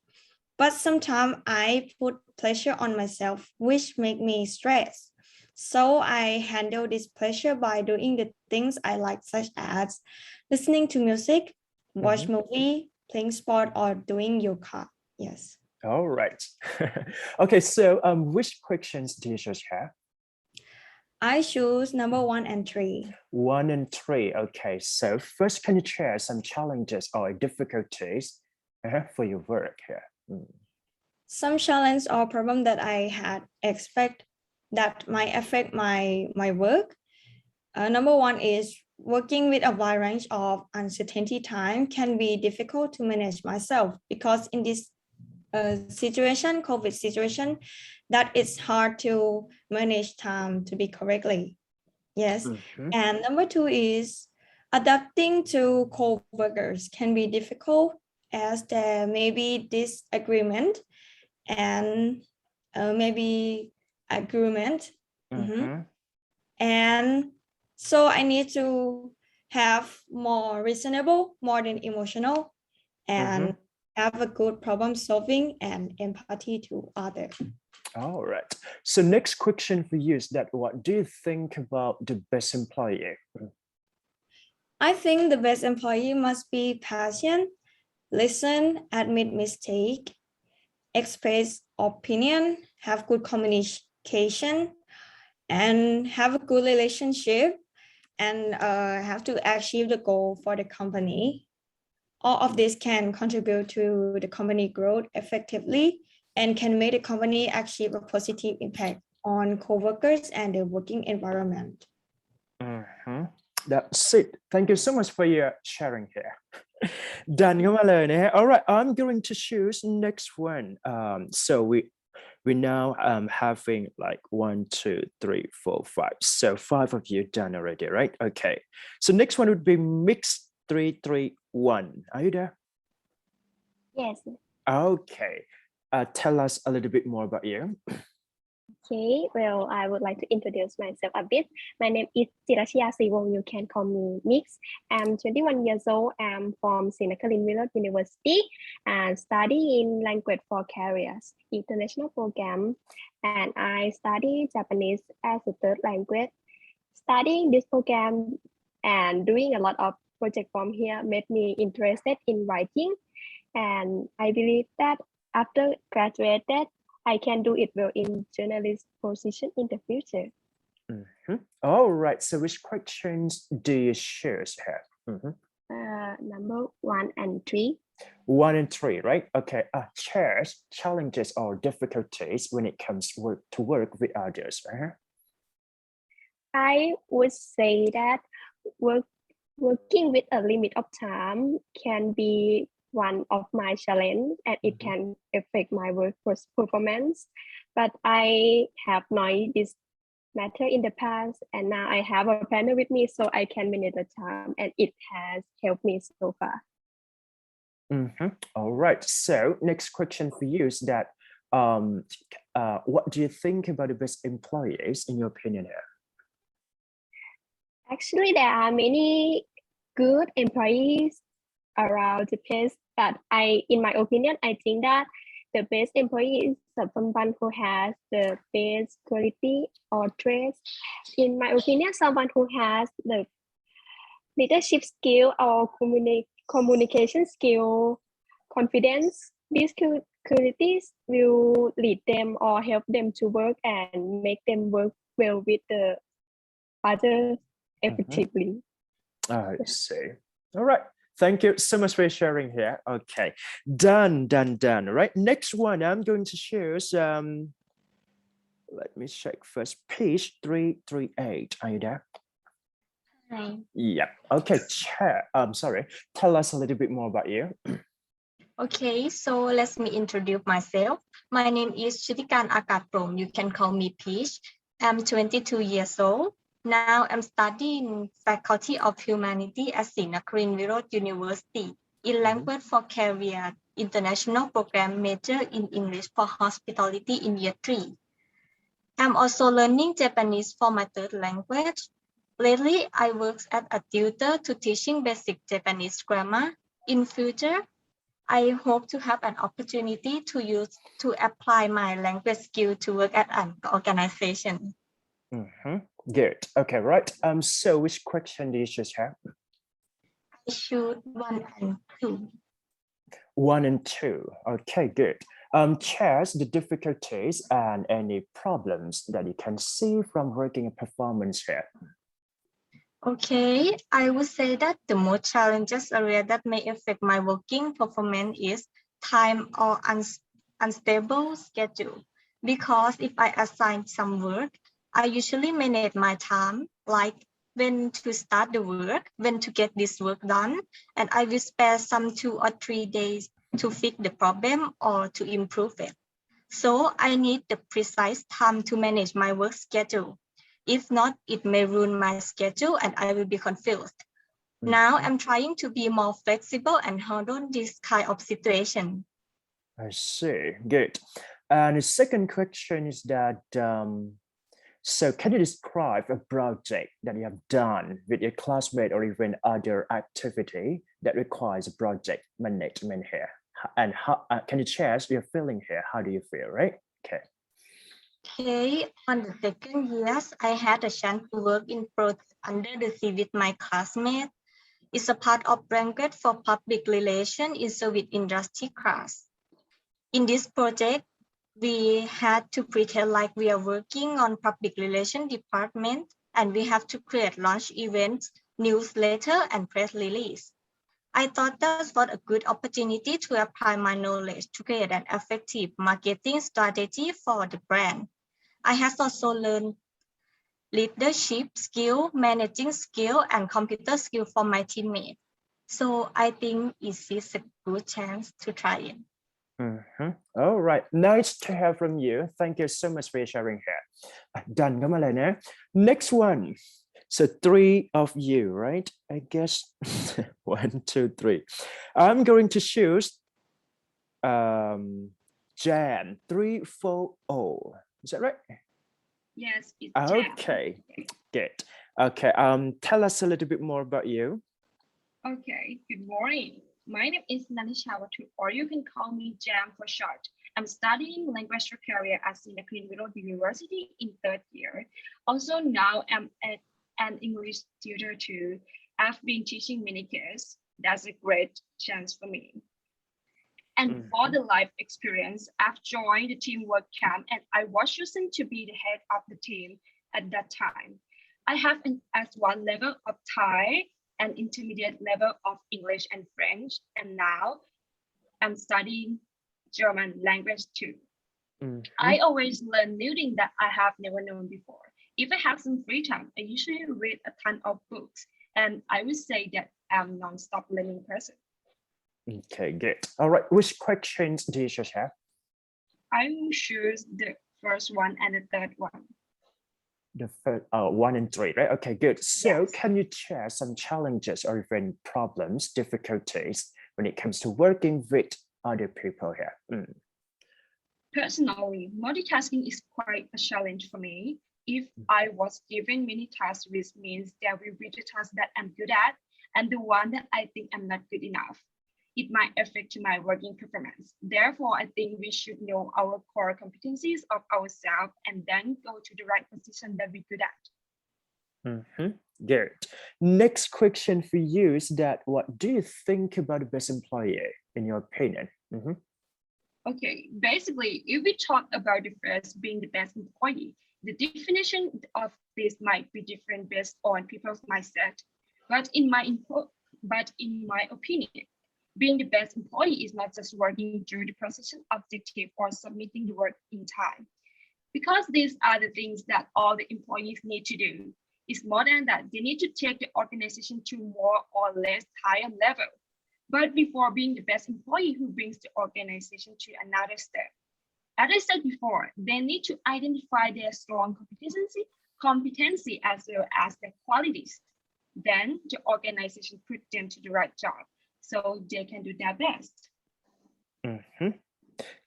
But sometimes I put pressure on myself, which make me stress. So I handle this pressure by doing the things I like, such as listening to music, watch movie, playing sport, or doing yoga. Yes. All right. Okay, so which questions do you just have? I choose number 1 and 3. 1 and 3. Okay, so first, can you share some challenges or difficulties for your work here? Some challenge or problem that I had expect that might affect my work. Number 1 is working with a wide range of uncertainty time can be difficult to manage myself because in this situation, COVID situation, that it's hard to manage time to be correctly. Yes. And number 2 is adapting to co-workers can be difficult as there may be disagreement and maybe agreement. And so I need to have more reasonable, more than emotional, and have a good problem solving and empathy to others. All right. So next question for you is that what do you think about the best employee? I think the best employee must be patient, listen, admit mistake, express opinion, have good communication, and have a good relationship, and have to achieve the goal for the company. All of this can contribute to the company growth effectively and can make the company achieve a positive impact on co-workers and the working environment. That's it. Thank you so much for your sharing here. Doneเข้ามาเลยนะฮะ All right, I'm going to choose next one. So we now having like 1, 2, 3, 4, 5. So 5 of you done already, right? Okay. So next one would be mix 331. Are you there? Yes. Okay. Tell us a little bit more about you. Okay, well, I would like to introduce myself a bit. My name is Chirashia Siwong. You can call me Mix. I'm 21 years old. I'm from Sinakarin Willow University and studying language for careers, international program. And I study Japanese as a third language. Studying this program and doing a lot of project from here made me interested in writing. And I believe that after graduated, I can do it well in journalist position in the future. All right. So which questions do you choose here? Number 1 and 3. 1 and 3, right? Okay. Shares challenges or difficulties when it comes to work with others. I would say that working with a limit of time can be one of my challenge, and it can affect my work performance. But I have known this matter in the past, and now I have a planner with me, so I can manage the time, and it has helped me so far. All right. So next question for you is that what do you think about the best employees in your opinion here? Actually, there are many good employees around the place, but in my opinion, I think that the best employee is someone who has the best quality or traits. In my opinion, someone who has the leadership skill or communication skill, confidence. These qualities will lead them or help them to work and make them work well with the others effectively. I see. All right. Thank you so much for sharing here. Okay. Done. All right. Next one, I'm going to choose, let me check first, page 338. Are you there? Hi. Yeah. Okay. Sorry. Tell us a little bit more about you. Okay, so let me introduce myself. My name is Chitikan Akatprom. You can call me Peach. I'm 22 years old. Now I'm studying Faculty of Humanity at Nakarin Virod University in Language for Career International Program major in English for Hospitality in year 3. I'm also learning Japanese for my third language. Lately, I work as a tutor to teaching basic Japanese grammar. In future, I hope to have an opportunity to apply my language skill to work at an organization. Good. Okay, right. So which question do you choose here? I choose 1 and 2. 1 and 2. Okay, good. Shares the difficulties and any problems that you can see from working a performance here. Okay, I would say that the most challenges area that may affect my working performance is time or unstable schedule. Because if I assign some work, I usually manage my time, like when to start the work, when to get this work done, and I will spare some 2 or 3 days to fix the problem or to improve it. So I need the precise time to manage my work schedule. If not, it may ruin my schedule and I will be confused. Now I'm trying to be more flexible and handle this kind of situation. I see. Good. And the second question is that, so can you describe a project that you have done with your classmate or even other activity that requires a project management here? And how can you share your feeling here? How do you feel, right? Okay. Okay, on the second year, I had a chance to work in project under the sea with my classmate. It's a part of Language for Public Relations in Service Industry class. In this project, we had to pretend like we are working on public relations department, and we have to create launch events, newsletter, and press release. I thought that was a good opportunity to apply my knowledge to create an effective marketing strategy for the brand. I have also learned leadership skill, managing skill, and computer skill from my teammates. So I think it is a good chance to try it. All right, nice to hear from you. Thank you so much for sharing here. Done. Next one. So 3 of you, right? I guess 1, 2, 3. I'm going to choose Jan 340. Is that right? Yes, it's Okay, good. Okay, tell us a little bit more about you. Okay, good morning. My name is Nanisha Watu, or you can call me Jam for short. I'm studying language career at Nakarin Virod University in 3rd year. Also now I'm an English tutor too. I've been teaching many kids. That's a great chance for me. And for the life experience, I've joined the teamwork camp and I was chosen to be the head of the team. at that time. I have an S1 level of Thai and intermediate level of English and French, and now I'm studying German language too. I always learn new things that I have never known before. If I have some free time, I usually read a ton of books, and I would say that I'm a non-stop learning person. Okay, good. All right, which questions do you have? I will choose the first one and the third one. The first, 1 and 3, right? Okay, good. So Yes. can you share some challenges or even problems, difficulties when it comes to working with other people here? Personally, multitasking is quite a challenge for me. If I was given many tasks, which means there will be the tasks that I'm good at and the one that I think I'm not good enough. It might affect my working performance. Therefore, I think we should know our core competencies of ourselves and then go to the right position that we're good at. Good. Next question for you is that what do you think about the best employee in your opinion? Okay, basically, if we talk about the first being the best employee, the definition of this might be different based on people's mindset. But in my opinion, being the best employee is not just working through the procession objective or submitting the work in time. Because these are the things that all the employees need to do. It's more than that, they need to take the organization to more or less higher level. But before being the best employee who brings the organization to another step. As I said before, they need to identify their strong competency as well as their qualities. Then the organization put them to the right job so they can do their best.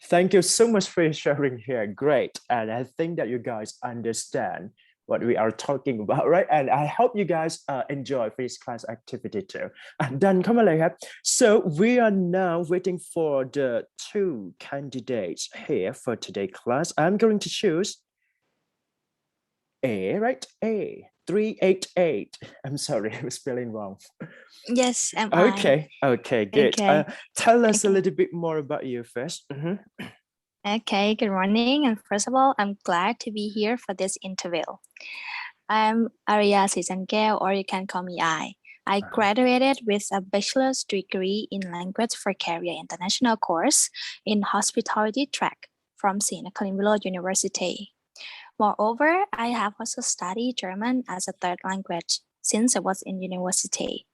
Thank you so much for sharing here. Great. And I think that you guys understand what we are talking about, right? And I hope you guys enjoy this class activity too. Dan, come on, so we are now waiting for the 2 candidates here for today's class. I'm going to choose A, right? A, 388. I'm sorry, I was spelling wrong. Yes, am Okay, okay, good. Okay. Tell us a little bit more about you first. Okay, good morning. And first of all, I'm glad to be here for this interview. I'm Arya Sisangel, or you can call me I. I graduated with a bachelor's degree in Language for Career International course in Hospitality track from Srinagarh University. Moreover, I have also studied German as a third language since I was in university.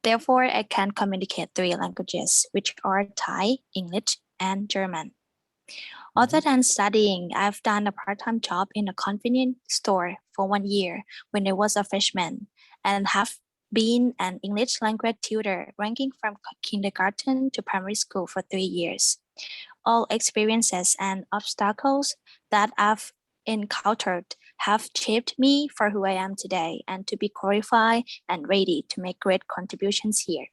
Therefore, I can communicate 3 languages, which are Thai, English, and German. Other than studying, I've done a part-time job in a convenience store for 1 year when I was a freshman and have been an English language tutor ranging from kindergarten to primary school for 3 years. All experiences and obstacles that I've encountered have shaped me for who I am today and to be qualified and ready to make great contributions here.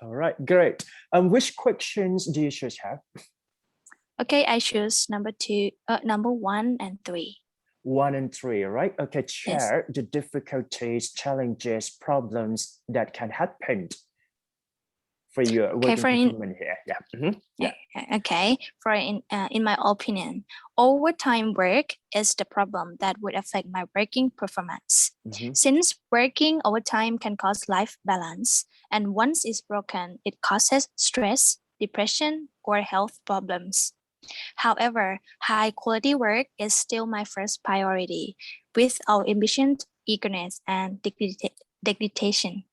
All right, great. Which questions do you have? Okay, I choose number 1 and 3. 1 and 3, right? Okay, share the difficulties, challenges, problems that can happen for your working performance here. Yeah. Okay, in my opinion, overtime work is the problem that would affect my working performance. Since working overtime can cause life balance, and once it's broken, it causes stress, depression, or health problems. However, high quality work is still my first priority with our ambition, eagerness, and dedication.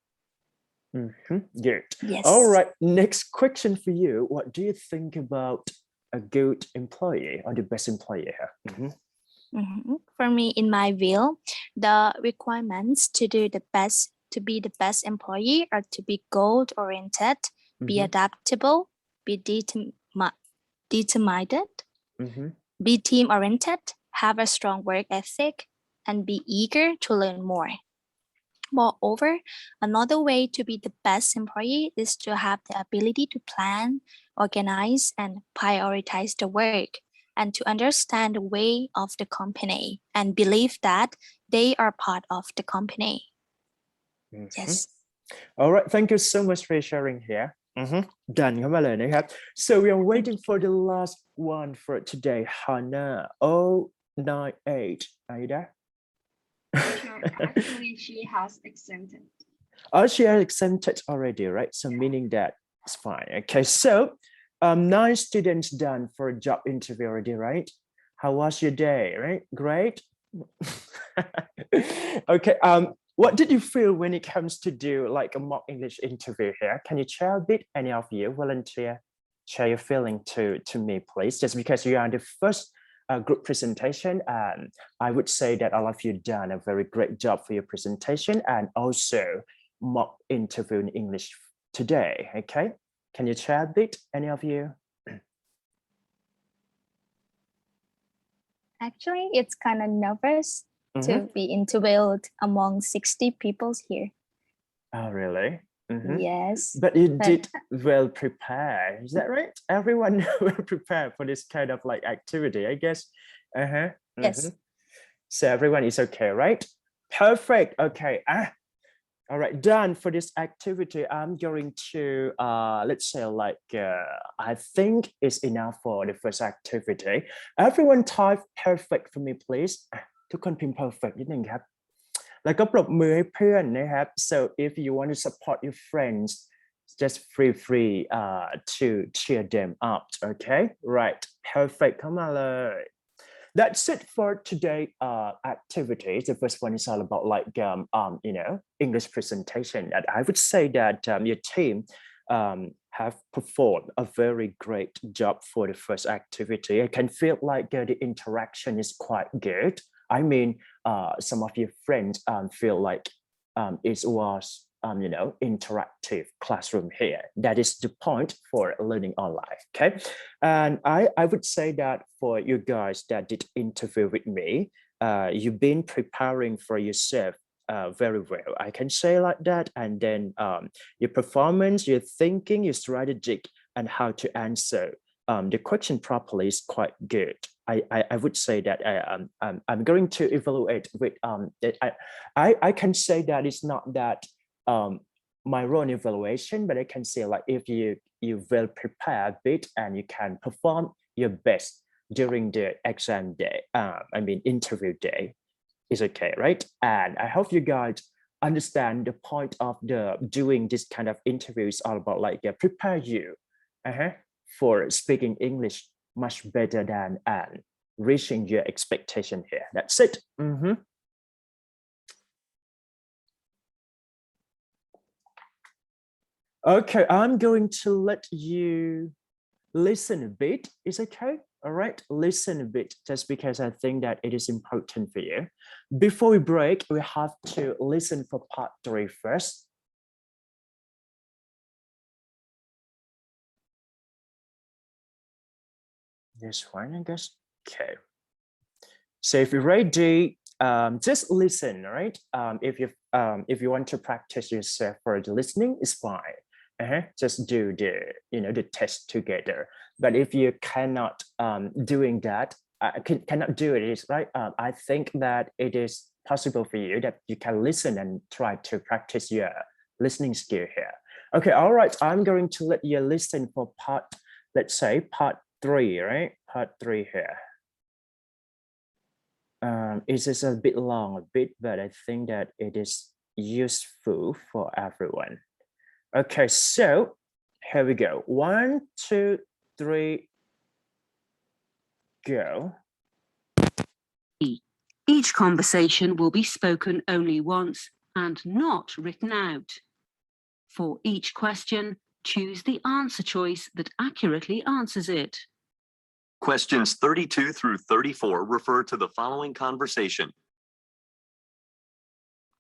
Good. Yes. All right, next question for you. What do you think about a good employee or the best employee here? For me, in my view, the requirements to be the best employee are to be goal-oriented, be adaptable, be determined, be team-oriented, have a strong work ethic, and be eager to learn more. Moreover, another way to be the best employee is to have the ability to plan, organize, and prioritize the work, and to understand the way of the company and believe that they are part of the company. Yes. All right, thank you so much for sharing here. Done. So we are waiting for the last one for today. Hannah 098. Are you there? Teacher, actually, she has exempted. Oh, she has exempted already, right? So meaning that it's fine. Okay, so 9 students done for a job interview already, right? How was your day, right? Great. Okay, what did you feel when it comes to do like a mock English interview here? Can you share a bit? Any of you volunteer? Share your feeling to me, please. Just because you are the first group presentation, and I would say that all of you done a very great job for your presentation and also mock interview in English today. Okay, can you share a bit? Any of you? Actually, it's kind of nervous to be interviewed among 60 people here. Oh, really? Yes. But you did well prepare. Is that right? Everyone well prepared for this kind of like activity, I guess. Yes. So everyone is okay, right? Perfect. Okay. All right, done for this activity. I'm going to, let's say like, I think it's enough for the first activity. Everyone type perfect for me, please. ทุกคนพิมพ์ perfect นิดนึงครับ แล้วก็ปรบมือให้เพื่อนนะครับ so if you want to support your friends just feel free to cheer them up. Okay, right, perfect เข้ามาเลย That's it for today activities. The first one is all about like you know, English presentation. And I would say that your team have performed a very great job for the first activity. I can feel like the interaction is quite good. I mean, some of your friends feel like it was you know, interactive classroom here. That is the point for learning online. Okay, and I would say that for you guys that did interview with me, you've been preparing for yourself very well. I can say like that. And then your performance, your thinking, your strategic, and how to answer the question properly is quite good. I would say that I'm going to evaluate with I can say that it's not that my own evaluation, but I can say like if you will prepare a bit and you can perform your best during the exam day, I mean interview day, is okay, right? And I hope you guys understand the point of the doing this kind of interviews all about like prepare you for speaking English much better than and reaching your expectation here. That's it. Okay, I'm going to let you listen a bit. Is okay? All right, listen a bit, just because I think that it is important for you. Before we break, we have to listen for part 3 first. This one, I guess. Okay. So if you're ready, just listen, right? If you want to practice yourself for the listening, it's fine. Just do the, you know, the test together. But if you cannot doing that, cannot do it, is right. I think that it is possible for you that you can listen and try to practice your listening skill here. Okay, all right. I'm going to let you listen for part, let's say part 3, right? Part 3 here. It is a bit long, but I think that it is useful for everyone. Okay, so here we go. 1, 2, 3, go. Each conversation will be spoken only once and not written out. For each question, choose the answer choice that accurately answers it. Questions 32 through 34 refer to the following conversation.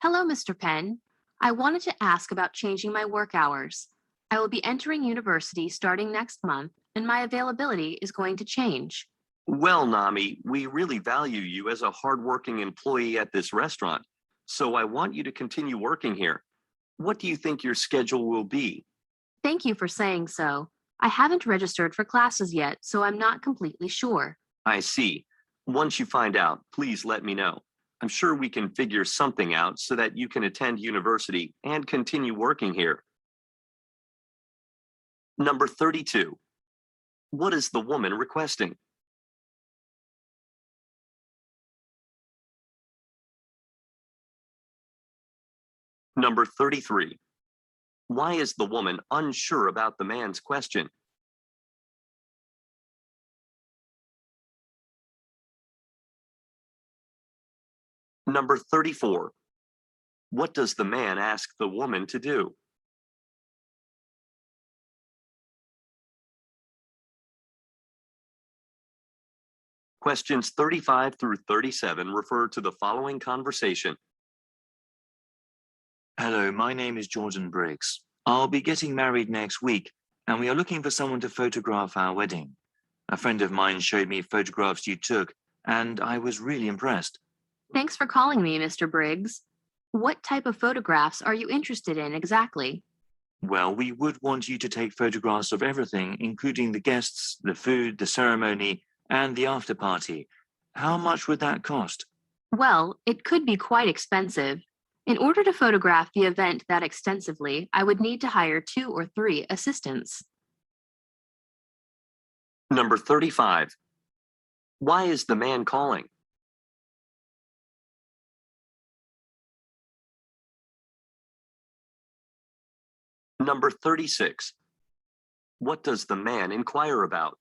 Hello, Mr. Penn. I wanted to ask about changing my work hours. I will be entering university starting next month, and my availability is going to change. Well, Nami, we really value you as a hardworking employee at this restaurant, so I want you to continue working here. What do you think your schedule will be? Thank you for saying so. I haven't registered for classes yet, so I'm not completely sure. I see. Once you find out, please let me know. I'm sure we can figure something out so that you can attend university and continue working here. Number 32. What is the woman requesting? Number 33. Why is the woman unsure about the man's question? Number 34. What does the man ask the woman to do? Questions 35 through 37 refer to the following conversation. Hello, my name is Jordan Briggs. I'll be getting married next week, and we are looking for someone to photograph our wedding. A friend of mine showed me photographs you took, and I was really impressed. Thanks for calling me, Mr. Briggs. What type of photographs are you interested in exactly? Well, we would want you to take photographs of everything, including the guests, the food, the ceremony, and the after party. How much would that cost? Well, it could be quite expensive. In order to photograph the event that extensively, I would need to hire 2 or 3 assistants. Number 35. Why is the man calling? Number 36. What does the man inquire about?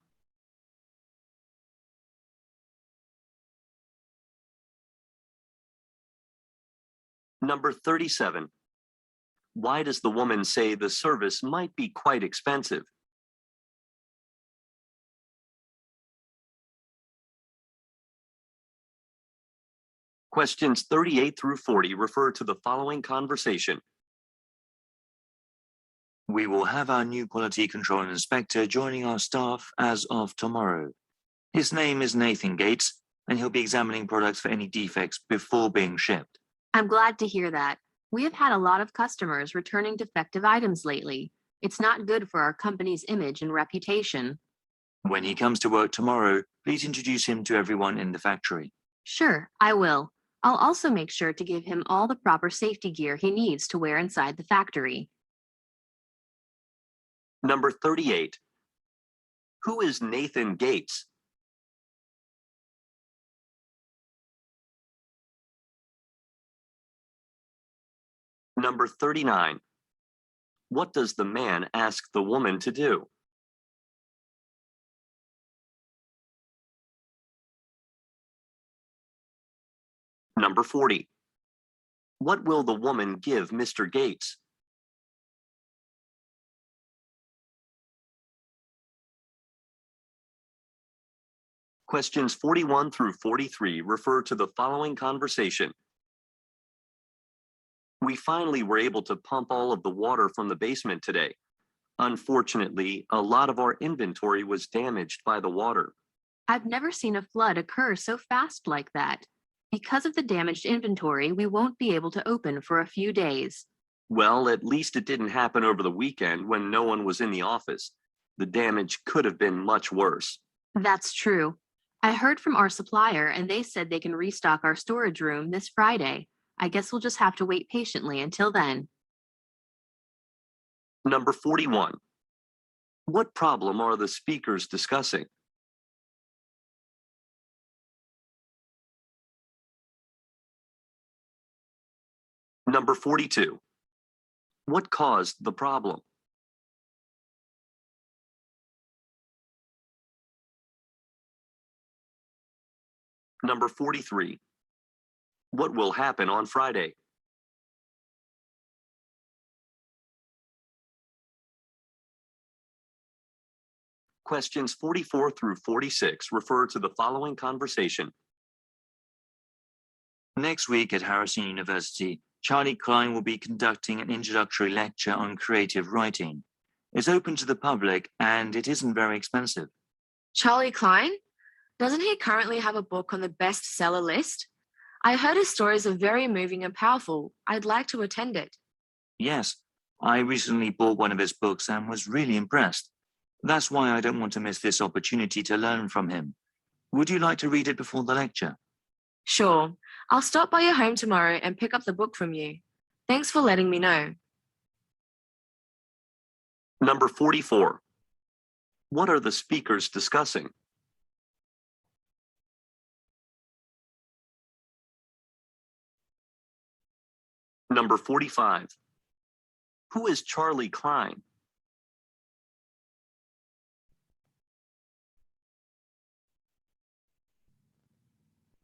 Number 37. Why does the woman say the service might be quite expensive? Questions 38 through 40 refer to the following conversation. We will have our new quality control inspector joining our staff as of tomorrow. His name is Nathan Gates, and he'll be examining products for any defects before being shipped. I'm glad to hear that. We have had a lot of customers returning defective items lately. It's not good for our company's image and reputation. When he comes to work tomorrow, please introduce him to everyone in the factory. Sure, I will. I'll also make sure to give him all the proper safety gear he needs to wear inside the factory. Number 38. Who is Nathan Gates? Number 39. What does the man ask the woman to do? Number 40. What will the woman give Mr. Gates? Questions 41 through 43 refer to the following conversation. We finally were able to pump all of the water from the basement today. Unfortunately, a lot of our inventory was damaged by the water. I've never seen a flood occur so fast like that. Because of the damaged inventory, we won't be able to open for a few days. Well, at least it didn't happen over the weekend when no one was in the office. The damage could have been much worse. That's true. I heard from our supplier and they said they can restock our storage room this Friday. I guess we'll just have to wait patiently until then. Number 41. What problem are the speakers discussing? Number 42. What caused the problem? Number 43. What will happen on Friday? Questions 44 through 46 refer to the following conversation. Next week at Harrison University, Charlie Klein will be conducting an introductory lecture on creative writing. It's open to the public and it isn't very expensive. Charlie Klein? Doesn't he currently have a book on the bestseller list? I heard his stories are very moving and powerful. I'd like to attend it. Yes, I recently bought one of his books and was really impressed. That's why I don't want to miss this opportunity to learn from him. Would you like to read it before the lecture? Sure. I'll stop by your home tomorrow and pick up the book from you. Thanks for letting me know. Number 44. What are the speakers discussing? Number 45. Who is Charlie Klein?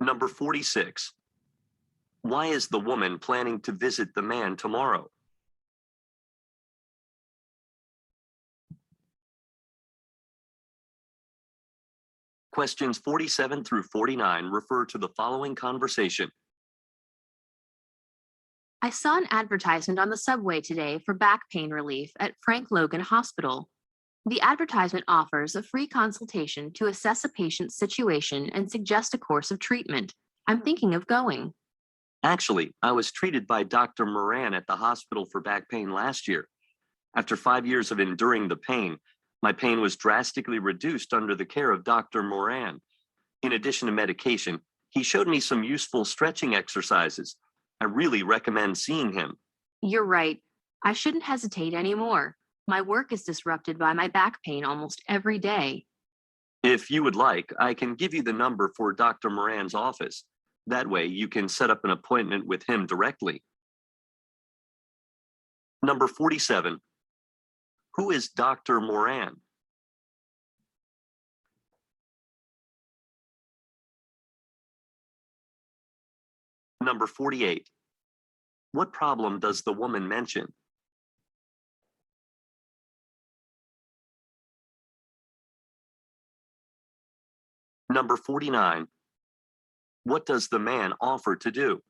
Number 46. Why is the woman planning to visit the man tomorrow? Questions 47 through 49 refer to the following conversation. I saw an advertisement on the subway today for back pain relief at Frank Logan Hospital. The advertisement offers a free consultation to assess a patient's situation and suggest a course of treatment. I'm thinking of going. Actually, I was treated by Dr. Moran at the hospital for back pain last year. After 5 years of enduring the pain, my pain was drastically reduced under the care of Dr. Moran. In addition to medication, he showed me some useful stretching exercises. I really recommend seeing him. You're right. I shouldn't hesitate anymore. My work is disrupted by my back pain almost every day. If you would like, I can give you the number for Dr. Moran's office. That way you can set up an appointment with him directly. Number 47. Who is Dr. Moran? Number 48. What problem does the woman mention? Number 49. What does the man offer to do?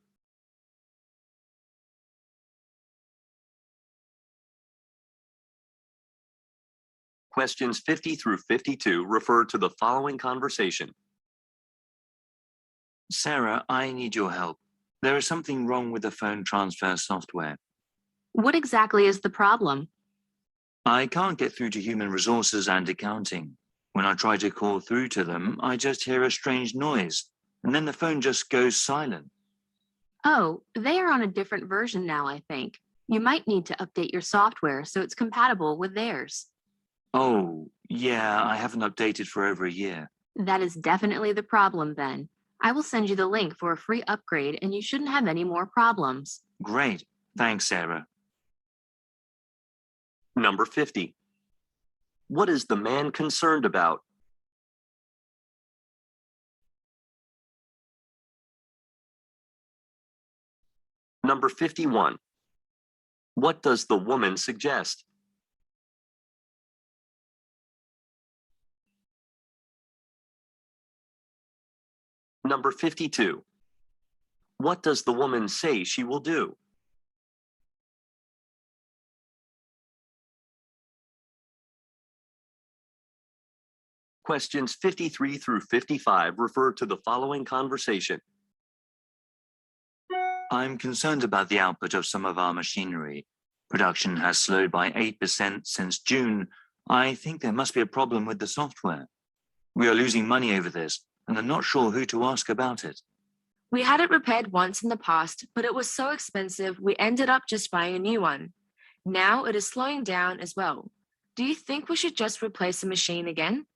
Questions 50 through 52 refer to the following conversation. Sarah, I need your help. There is something wrong with the phone transfer software. What exactly is the problem? I can't get through to human resources and accounting. When I try to call through to them, I just hear a strange noise, and then the phone just goes silent. Oh, they are on a different version now, I think. You might need to update your software so it's compatible with theirs. Oh, yeah, I haven't updated for over a year. That is definitely the problem then. I will send you the link for a free upgrade and you shouldn't have any more problems. Great. Thanks, Sarah. Number 50. What is the man concerned about? Number 51. What does the woman suggest? Number 52. What does the woman say she will do? Questions 53 through 55 refer to the following conversation. I'm concerned about the output of some of our machinery. Production has slowed by 8% since June. I think there must be a problem with the software. We are losing money over this, and I'm not sure who to ask about it. We had it repaired once in the past, but it was so expensive we ended up just buying a new one. Now it is slowing down as well. Do you think we should just replace the machine again?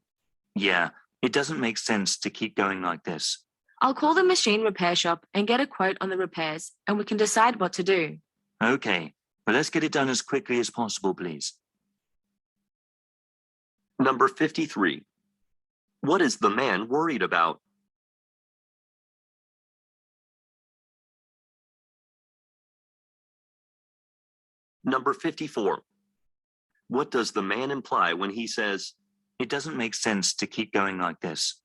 Yeah, it doesn't make sense to keep going like this. I'll call the machine repair shop and get a quote on the repairs, and we can decide what to do. Okay, but let's get it done as quickly as possible, please. Number 53. What is the man worried about? Number 54. What does the man imply when he says, "It doesn't make sense to keep going like this"?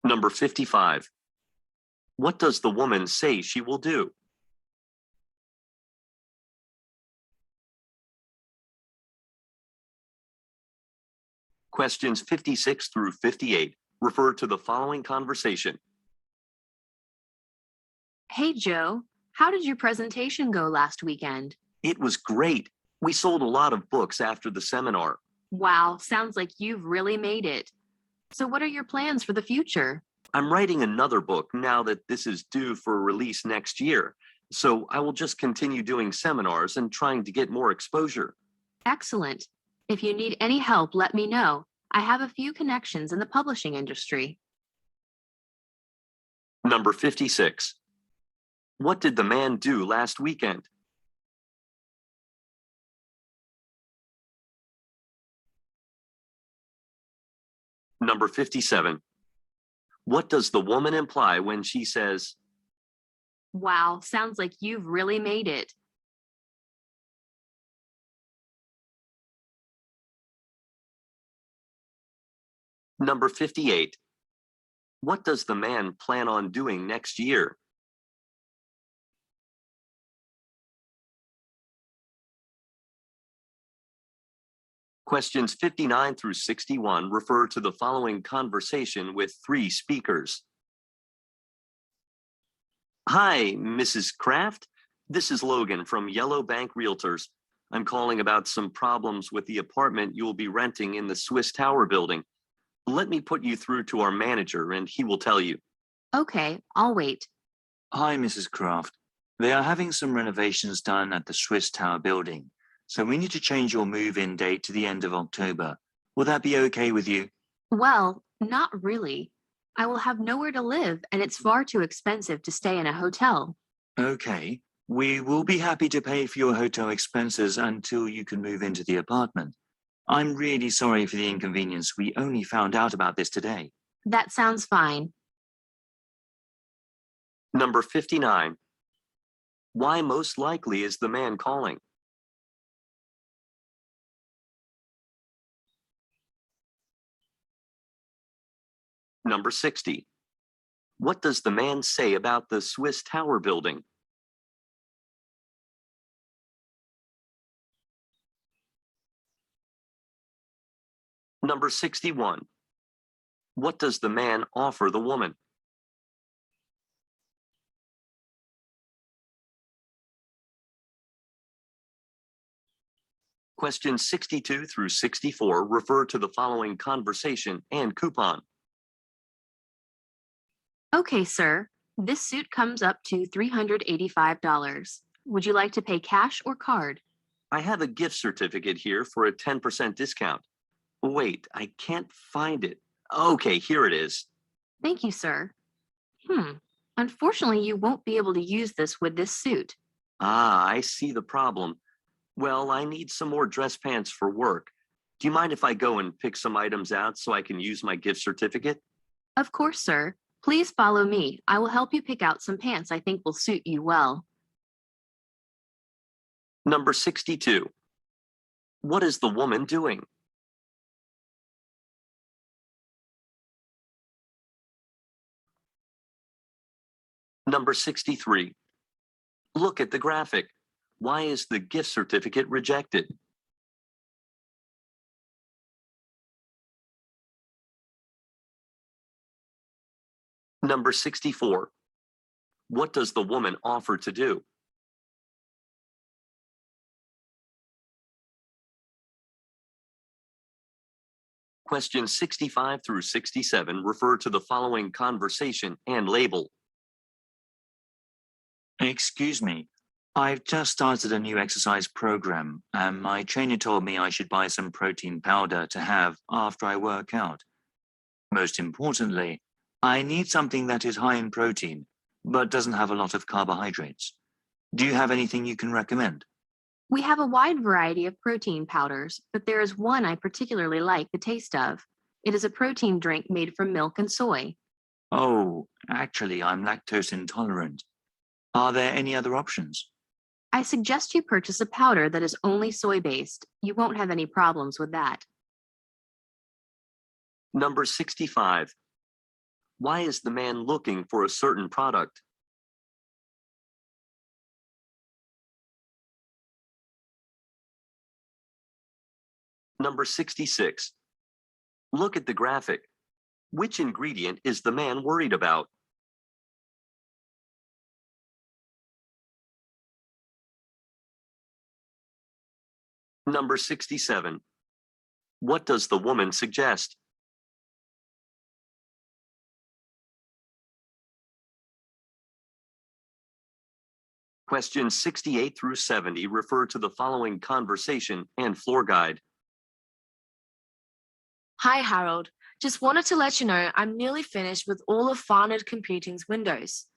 Number 55. What does the woman say she will do? Questions 56 through 58 refer to the following conversation. Hey, Joe, how did your presentation go last weekend? It was great. We sold a lot of books after the seminar. Wow, sounds like you've really made it. So what are your plans for the future? I'm writing another book now that this is due for release next year. So I will just continue doing seminars and trying to get more exposure. Excellent. If you need any help, let me know. I have a few connections in the publishing industry. Number 56. What did the man do last weekend? Number 57. What does the woman imply when she says, Wow, sounds like you've really made it. Number 58. What does the man plan on doing next year? Questions 59 through 61 refer to the following conversation with 3 speakers. Hi, Mrs. Kraft. This is Logan from Yellow Bank Realtors. I'm calling about some problems with the apartment you'll be renting in the Swiss Tower building. Let me put you through to our manager and he will tell you. Okay, I'll wait. Hi, Mrs. Kraft. They are having some renovations done at the Swiss Tower building, so we need to change your move-in date to the end of October. Will that be okay with you? Well, not really. I will have nowhere to live and it's far too expensive to stay in a hotel. Okay. We will be happy to pay for your hotel expenses until you can move into the apartment. I'm really sorry for the inconvenience. We only found out about this today. That sounds fine. Number 59. Why most likely is the man calling? Number 60. What does the man say about the Swiss Tower building? Number 61. What does the man offer the woman? Questions 62 through 64 refer to the following conversation and coupon. Okay, sir. This suit comes up to $385. Would you like to pay cash or card? I have a gift certificate here for a 10% discount. Wait, I can't find it. Okay, here it is. Thank you, sir. Unfortunately, you won't be able to use this with this suit. Ah, I see the problem. Well, I need some more dress pants for work. Do you mind if I go and pick some items out so I can use my gift certificate? Of course, sir. Please follow me. I will help you pick out some pants I think will suit you well. Number 62. What is the woman doing? Number 63. Look at the graphic. Why is the gift certificate rejected? Number 64. What does the woman offer to do? Questions 65 through 67 refer to the following conversation and label. Excuse me. I've just started a new exercise program, and my trainer told me I should buy some protein powder to have after I work out. Most importantly, I need something that is high in protein, but doesn't have a lot of carbohydrates. Do you have anything you can recommend? We have a wide variety of protein powders, but there is one I particularly like the taste of. It is a protein drink made from milk and soy. Oh, actually, I'm lactose intolerant. Are there any other options? I suggest you purchase a powder that is only soy-based. You won't have any problems with that. Number 65. Why is the man looking for a certain product? Number 66. Look at the graphic. Which ingredient is the man worried about? Number 67. What does the woman suggest? Questions 68 through 70 refer to the following conversation and floor guide. Hi, Harold. Just wanted to let you know I'm nearly finished with all of Farned Computing's windows.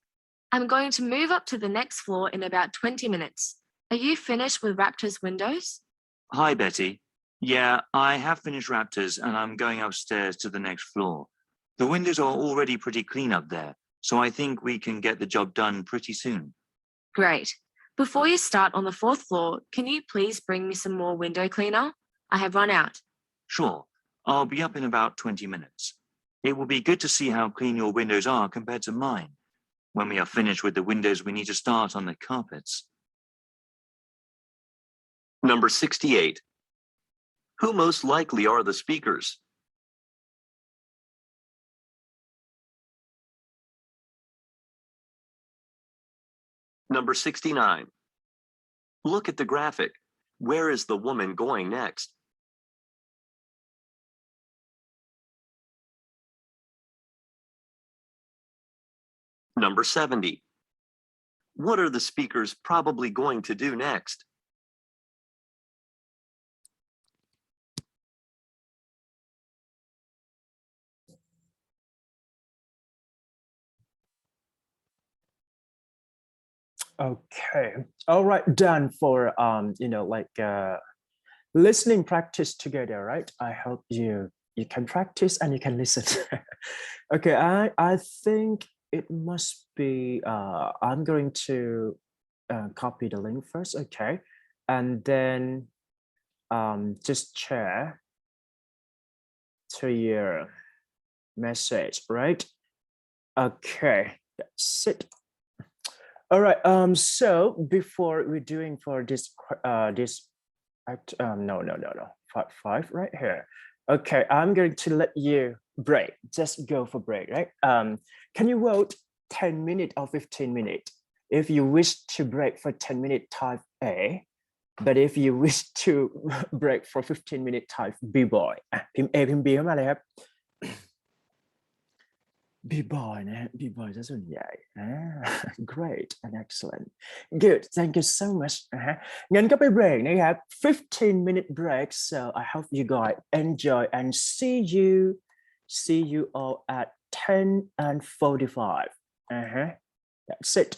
I'm going to move up to the next floor in about 20 minutes. Are you finished with Raptor's windows? Hi, Betty. Yeah, I have finished Raptors and I'm going upstairs to the next floor. The windows are already pretty clean up there, so I think we can get the job done pretty soon. Great. Before you start on the 4th floor, can you please bring me some more window cleaner? I have run out. Sure, I'll be up in about 20 minutes. It will be good to see how clean your windows are compared to mine. When we are finished with the windows, we need to start on the carpets. Number 68. Who most likely are the speakers? Number 69. Look at the graphic. Where is the woman going next? Number 70. What are the speakers probably going to do next? Okay. All right, done for listening practice together, right? I hope you can practice and you can listen. Okay, I think it must be I'm going to copy the link first, okay, and then just share to your message, right? Okay, that's it. All right. So before we're doing for this no, 5 right here. Okay, I'm going to let you break. Just go for break, right? Can you vote 10 minutes or 15 minutes? If you wish to break for 10 minutes, type A. But if you wish to break for 15 minutes, type B boy. พิมพ์ A พิมพ์ B เข้ามาเลยครับ B-boy นะฮะ B-boy ซะส่วนใหญ่ great and excellent good thank you so much นะฮะงั้นก็ไปเบรกนะครับ 15-minute break so I hope you guys enjoy and see you all at 10:45 that's it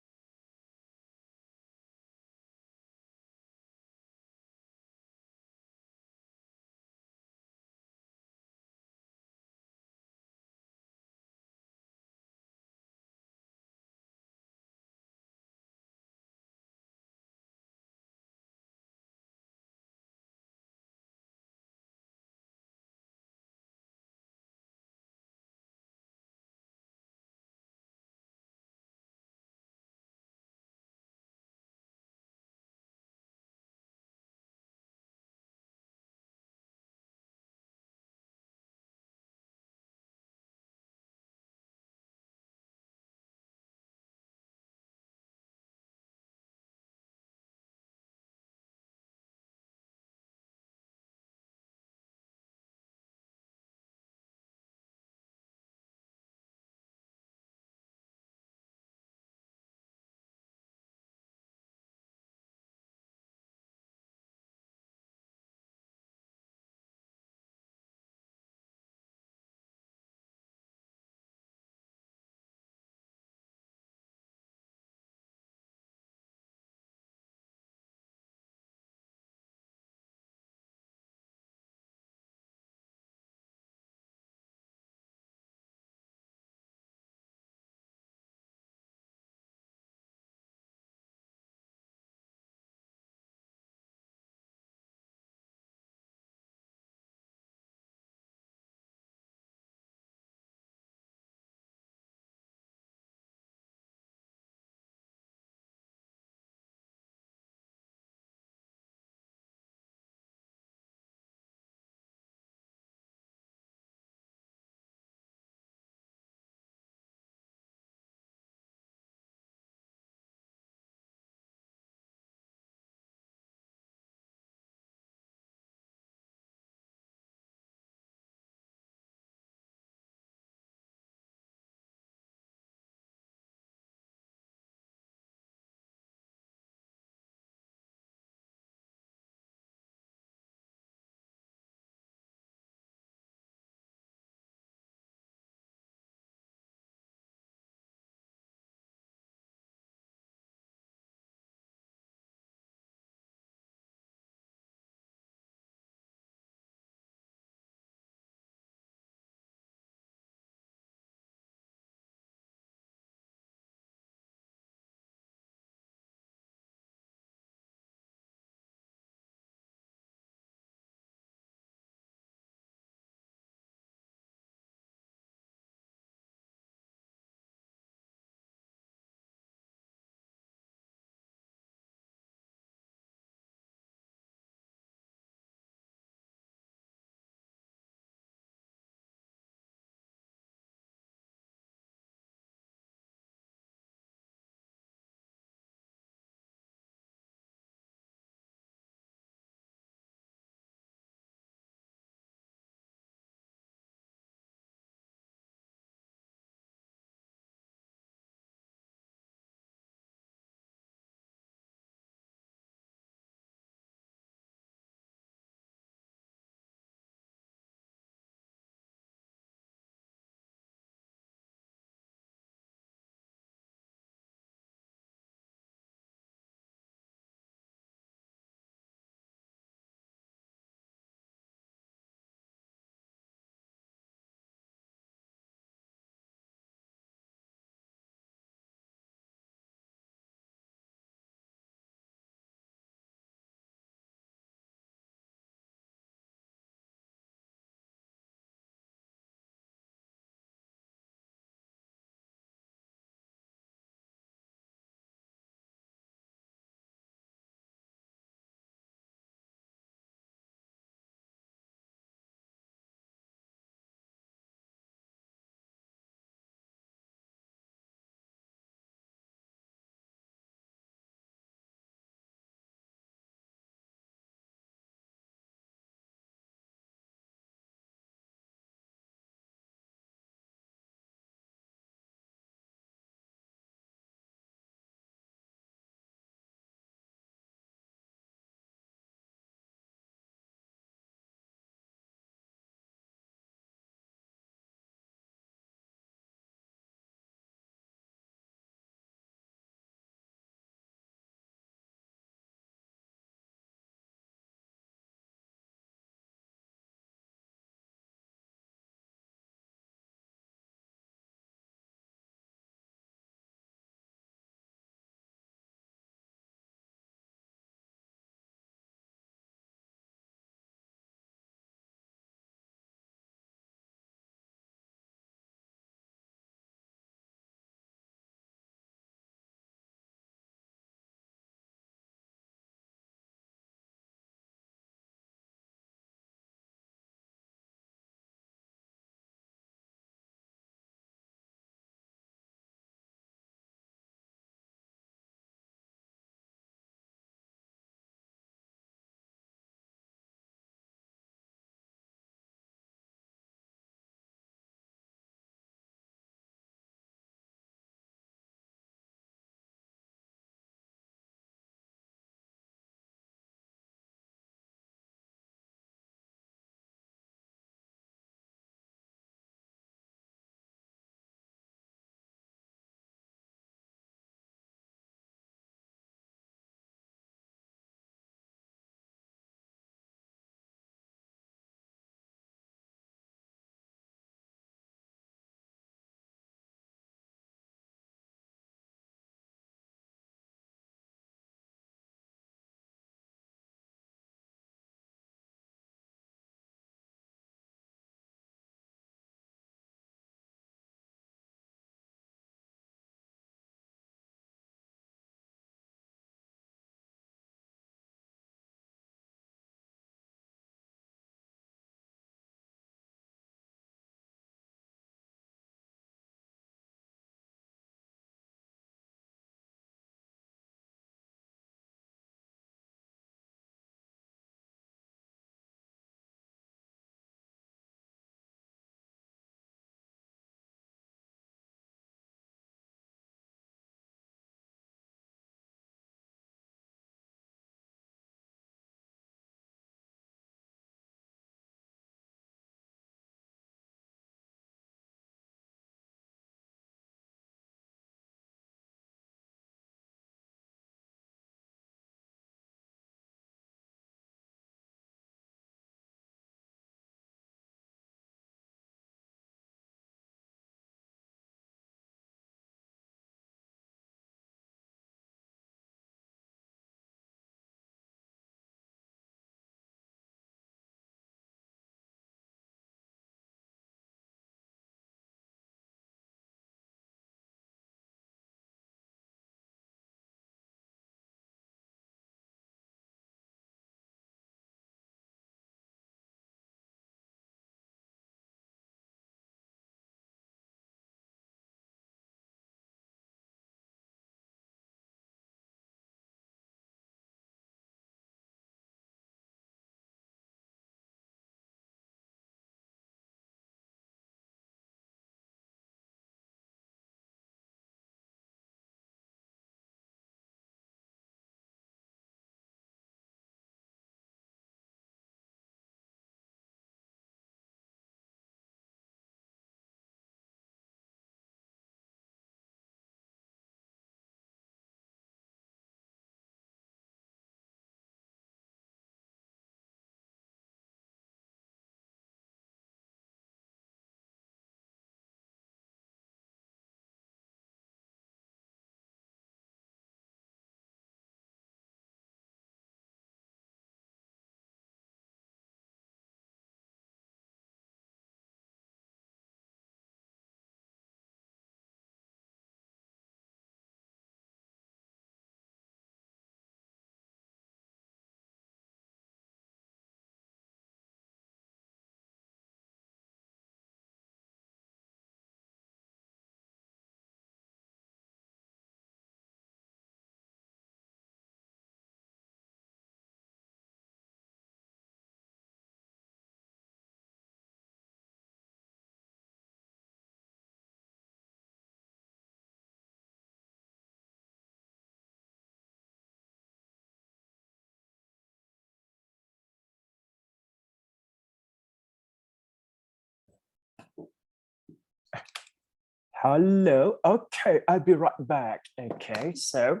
Hello. Okay, I'll be right back. Okay, so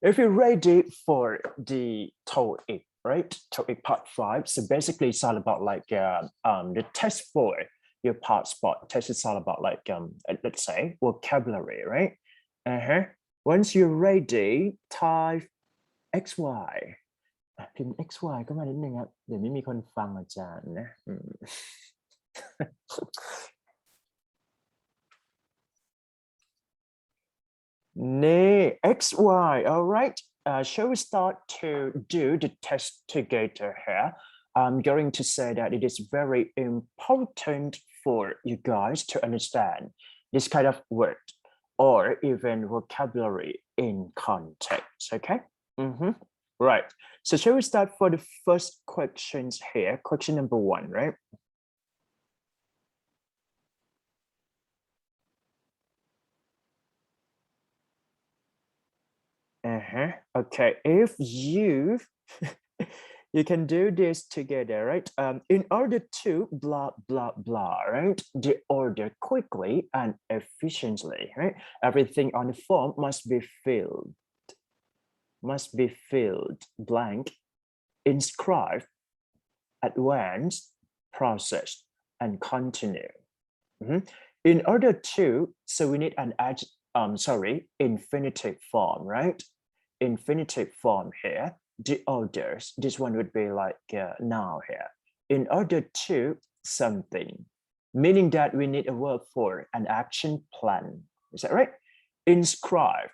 if you're ready for the TOEIC, right? TOEIC part 5. So basically it's all about like the test for your passport test is all about like let's say vocabulary, right? Once you're ready, type XY พิมพ์ XY ก็มานิดนึงครับเดี๋ยวไม่มีคนฟังอาจารย์นะNee, XY, all right. Shall we start to do the test together here? I'm going to say that it is very important for you guys to understand this kind of word or even vocabulary in context, okay? Right. So shall we start for the first questions here? Question number 1, right? Okay, if you you can do this together, right? In order to blah blah blah, right? The order quickly and efficiently, right? Everything on the form must be filled blank, inscribed, advanced, processed, and continue. In order to, so we need an infinitive form, right? Infinitive form here. The orders, this one would be like now here. In order to something, meaning that we need a verb for an action plan. Is that right? Inscribe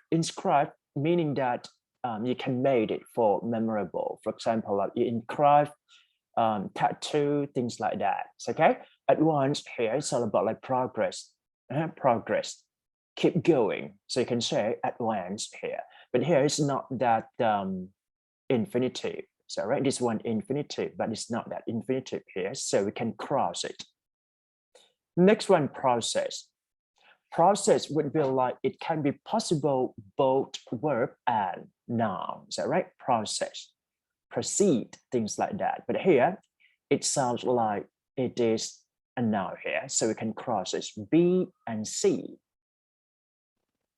meaning that you can make it for memorable. For example, like you inscribe tattoo, things like that. Okay. Advanced here, it's all about like progress. Progress. Keep going. So you can say advanced here. But here it's not that infinitive. So right, this one infinitive, but it's not that infinitive here. So we can cross it. Next one, process. Process would be like it can be possible both verb and noun. Is that right? Process. Proceed, things like that. But here it sounds like it is a noun here. So we can cross it. B and C.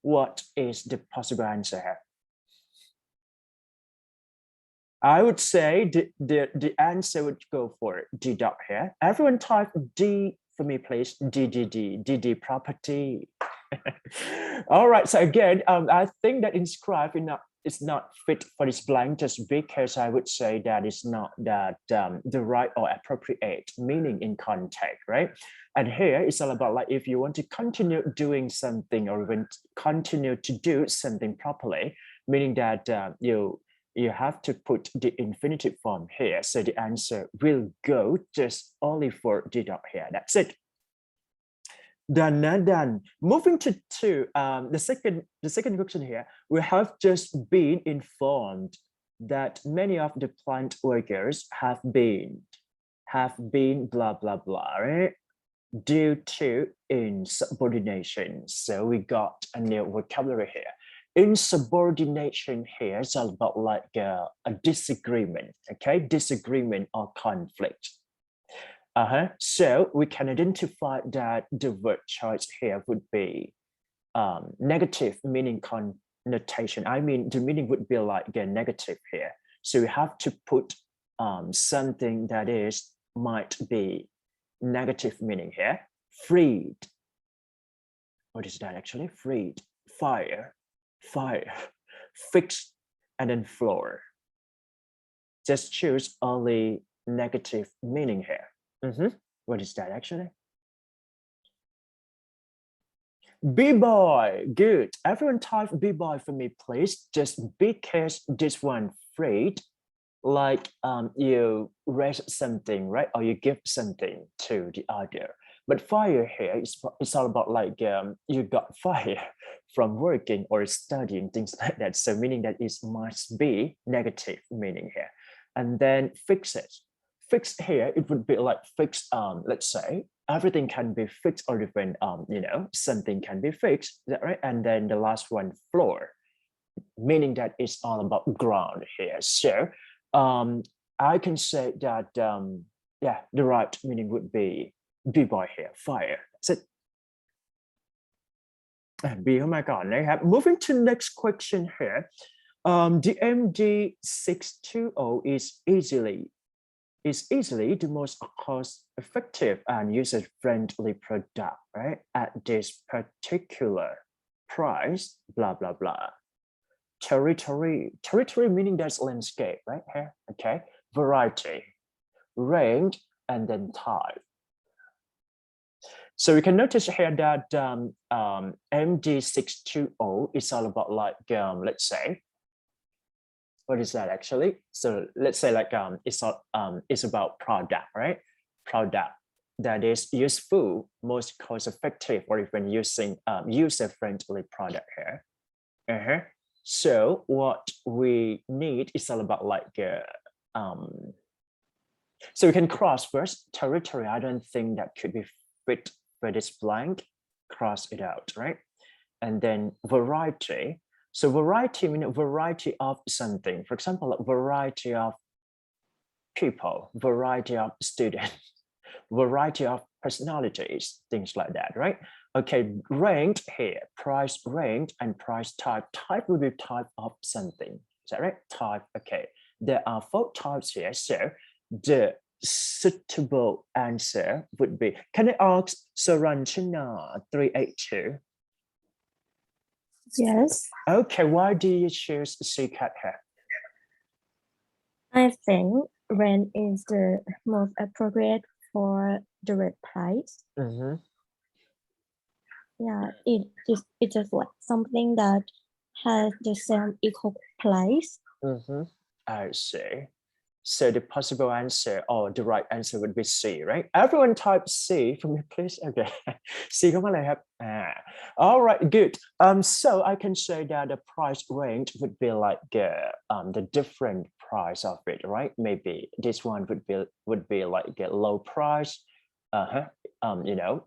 What is the possible answer here? I would say the answer would go for D dot here. Everyone type D for me, please. D property. All right. So again, I think that inscribe is not fit for this blank just because I would say that it's not that the right or appropriate meaning in context, right? And here it's all about like if you want to continue doing something or even continue to do something properly, meaning that you have to put the infinitive form here. So the answer will go just only for D dot here. That's it. Done. Moving to the second question here. We have just been informed that many of the plant workers have been blah blah blah, right? Due to insubordination. So we got a new vocabulary here. Insubordination here is all about like a disagreement, okay? Disagreement or conflict. So we can identify that the word choice here would be negative meaning connotation. I mean, the meaning would be like a negative here. So we have to put something that might be negative meaning here. Freed. What is that actually? Freed. Fire. Fixed, and then floor. Just choose only negative meaning here. What is that actually? B-boy, good. Everyone type B-boy for me, please. Just because this one freed, like you raise something, right? Or you give something to the other. But fire here, it's all about like you got fire from working or studying, things like that. So meaning that it must be negative meaning here. And then fix it. Fixed here, it would be like fixed, let's say, everything can be fixed or even, something can be fixed, is that right? And then the last one, floor, meaning that it's all about ground here. So I can say that, the right meaning would be B-boy here, fire. That's it. B เข้ามาก่อนนะครับ moving to next question here the MD620 is easily the most cost-effective and user-friendly product, right? At this particular price, blah blah blah. Territory meaning that's landscape, right? Here, okay. Variety, range, and then type. So we can notice here that MD620 is all about like let's say, what is that actually? So let's say like it's about product, right? Product that is useful, most cost-effective, or even using user-friendly product here. So what we need is all about like so we can cross first territory. I don't think that could be fit for this blank. Cross it out, right? And then variety. So variety means variety of something. For example, a variety of people, variety of students, variety of personalities, things like that, right? Okay, range here, price range and price type. Type will be type of something. Is that right? Type, okay. There are 4 types here. So the suitable answer would be, can I ask Saranchana 382? Yes. Okay, why do you choose CCAT here? I think rent is the most appropriate for the red price. Yeah, it's just like something that has the same equal price. I see. So the possible answer or the right answer would be C, right? Everyone type C for me, please. Okay. C, come on, I have. All right, good. So I can say that the price range would be like the different price of it, right? Maybe this one would be like a low price, you know,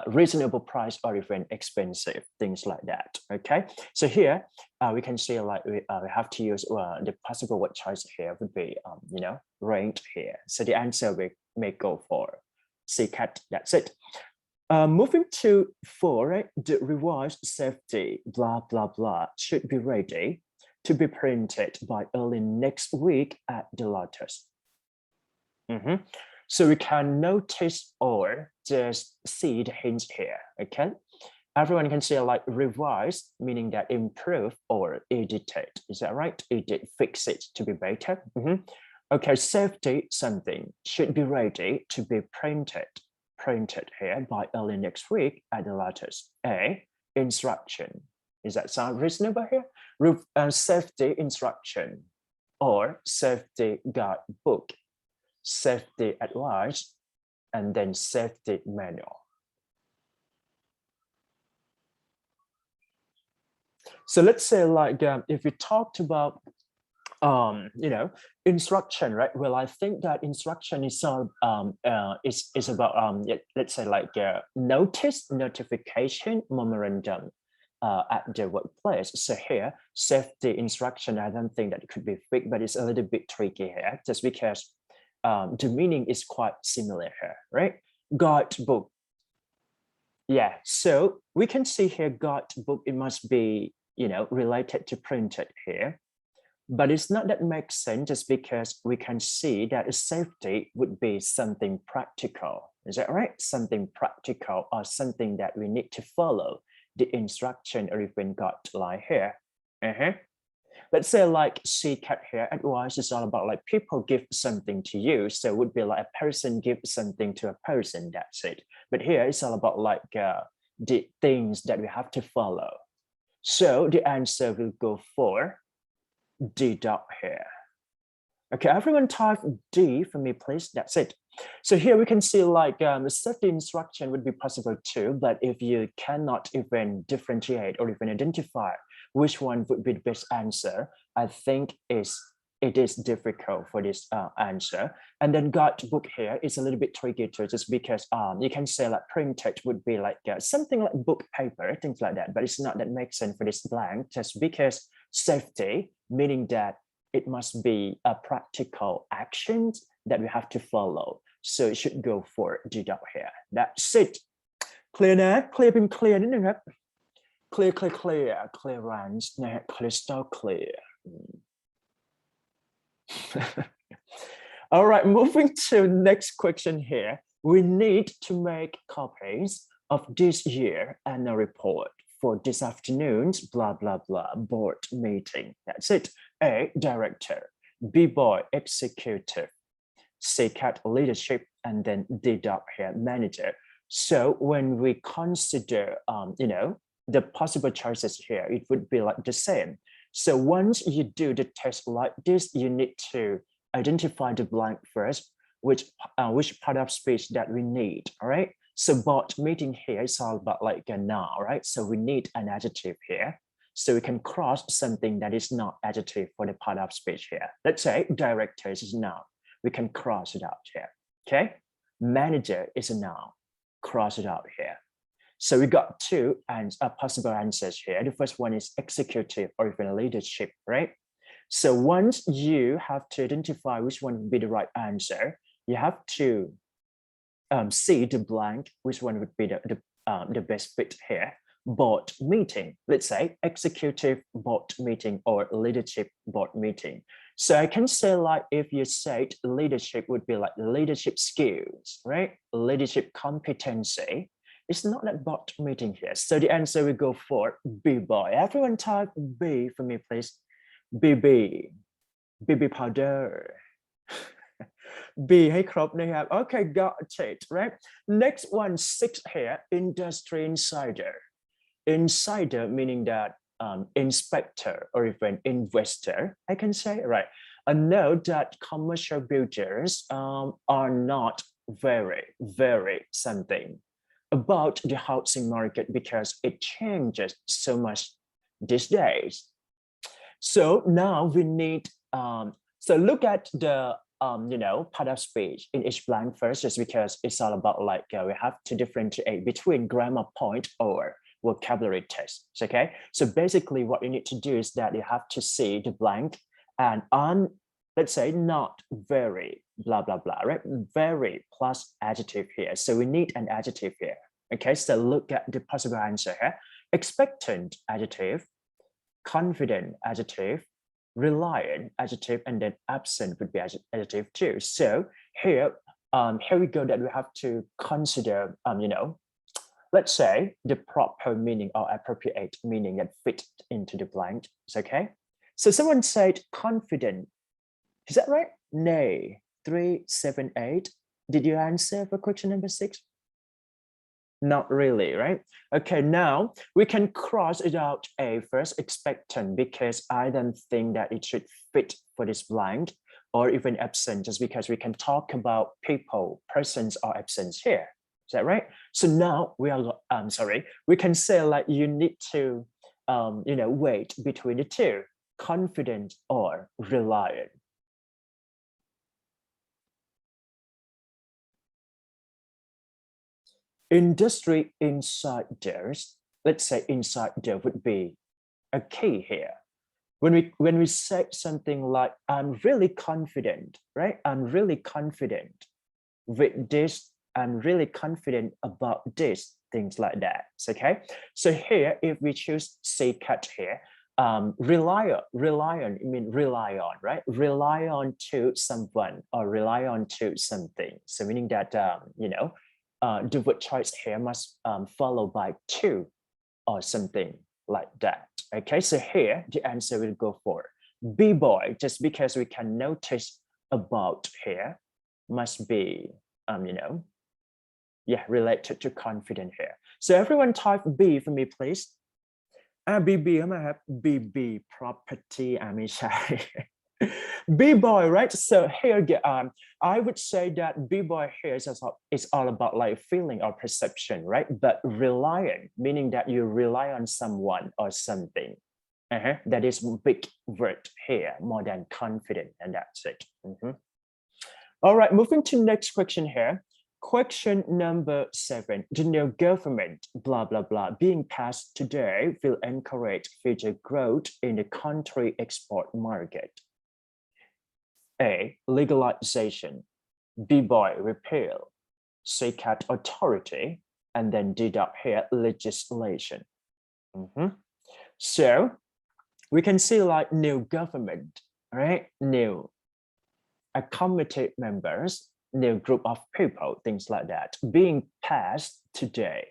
reasonable price or even expensive, things like that. Okay, so here we can see like we have to use the possible word choice here would be you know, range here. So the answer we may go for CCAT. That's it. Moving to 4, right? The revised safety blah blah blah should be ready to be printed by early next week at the latest. So we can notice or just see the hints here, okay? Everyone can see like revise, meaning that improve or edited. Is that right? Edit, fix it to be better. Okay, safety something should be ready to be printed here by early next week at the latest. A, instruction. Does that sound reasonable here? Safety instruction or safety guide book, safety advice, and then safety manual. So let's say like if we talked about you know, instruction, right? Well, I think that instruction is is about let's say like notification, memorandum at the workplace. So here, safety instruction, I don't think that it could be fixed, but it's a little bit tricky here, just because the meaning is quite similar here, right? Guidebook. Yeah, so we can see here guidebook, it must be, you know, related to printed here. But it's not that makes sense, just because we can see that safety would be something practical. Is that right? Something practical or something that we need to follow the instruction or even guideline here. Let's say like CCAT here, advice is all about like people give something to you. So it would be like a person gives something to a person, that's it. But here it's all about like the things that we have to follow. So the answer will go for D dot here. Okay, everyone type D for me, please. That's it. So here we can see like the safety instruction would be possible too, but if you cannot even differentiate or even identify which one would be the best answer, I think it is difficult for this answer. And then guidebook here is a little bit tricky too, just because you can say like printed would be like something like book paper, things like that, but it's not that makes sense for this blank, just because safety, meaning that it must be a practical action that we have to follow. So it should go for D dot here. That's it. Clear now? Clear เป็น clear นิดนึงครับ Clear, clear, clear, clearance, crystal clear. All right, moving to next question here. We need to make copies of this year annual report for this afternoon's blah, blah, blah board meeting. That's it. A, director, B, boy, executive, C, cat, leadership, and then D, dot here, manager. So when we consider, the possible choices here, it would be like the same. So once you do the test like this, you need to identify the blank first, which part of speech that we need, all right? So board meeting here is all about like a noun, right? So we need an adjective here. So we can cross something that is not adjective for the part of speech here. Let's say director is a noun. We can cross it out here, okay? Manager is a noun, cross it out here. So we got two possible answers here. The first one is executive or even leadership, right? So once you have to identify which one would be the right answer, you have to see the blank, which one would be the best fit here. Board meeting, let's say executive board meeting or leadership board meeting. So I can say like if you said leadership would be like leadership skills, right? Leadership competency. It's not that board meeting here. So the answer we go for B, boy. Everyone type B for me, please. BB powder. B, hey crop they have. Okay, got it, right? Next one, 6 here, industry insider. Insider meaning that inspector or even investor, I can say, right? I know that commercial builders are not very something about the housing market because it changes so much these days. So now we need, so look at the, part of speech in each blank first, just because it's all about like, we have to differentiate between grammar point or vocabulary tests, okay? So basically what you need to do is that you have to see the blank and on, let's say not very, blah, blah, blah, right? Very plus adjective here. So we need an adjective here, okay? So look at the possible answer here. Expectant adjective, confident adjective, reliant adjective, and then absent would be adjective too. So here we go that we have to consider, let's say the proper meaning or appropriate meaning that fit into the blank. It's okay. So someone said confident. Is that right? Nay, 378. Did you answer for question number 6? Not really, right? Okay, now we can cross it out A first, expectant, because I don't think that it should fit for this blank, or even absent, just because we can talk about people, persons, or absence here. Is that right? So now we are, we can say like you need to, wait between the two, confident or reliant. Industry insiders, let's say insider would be a key here. When we say something like, I'm really confident, right? I'm really confident with this, I'm really confident about this, things like that, okay? So here, if we choose C cut here, rely on, I mean rely on, right? Rely on to someone or rely on to something. So meaning that, the word choice here must follow by to or something like that. Okay, so here the answer will go for B, boy, just because we can notice about here must be, related to confident here. So everyone type B for me, please. BB, I'm gonna have BB property. I mean, sorry. B-boy, right? So here, I would say that B-boy here is all about like feeling or perception, right? But relying, meaning that you rely on someone or something. That is big word here, more than confident, and that's it. All right, moving to next question here. Question number 7, the new government, blah, blah, blah, being passed today will encourage future growth in the country export market. A, legalization, B, boy, repeal, C, cat, authority, and then D, dot here, legislation. So we can see like new government, right? New a committee members, new group of people, things like that, being passed today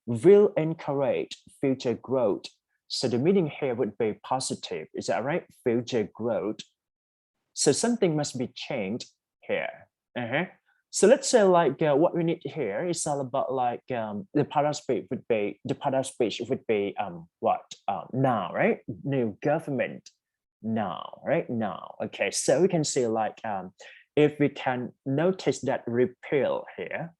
will encourage future growth. So the meaning here would be positive. Is that right? Future growth. So something must be changed here. So let's say like what we need here is all about like the part of speech would be what now, right? New government now, right? Now. Okay, so we can see like if we can notice that repeal here,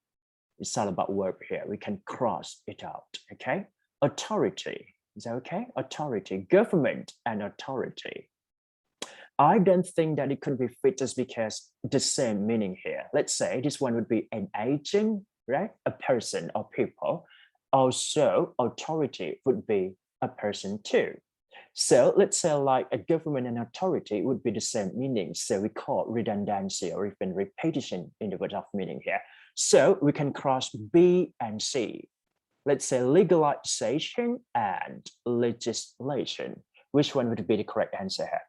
it's all about verb here. We can cross it out. Okay, authority. Is that okay? Authority, government, and authority. I don't think that it could be fit just because the same meaning here. Let's say this one would be an agent, right? A person or people. Also, authority would be a person too. So let's say like a government and authority would be the same meaning. So we call redundancy or even repetition in the word of meaning here. So we can cross B and C. Let's say legalization and legislation. Which one would be the correct answer here?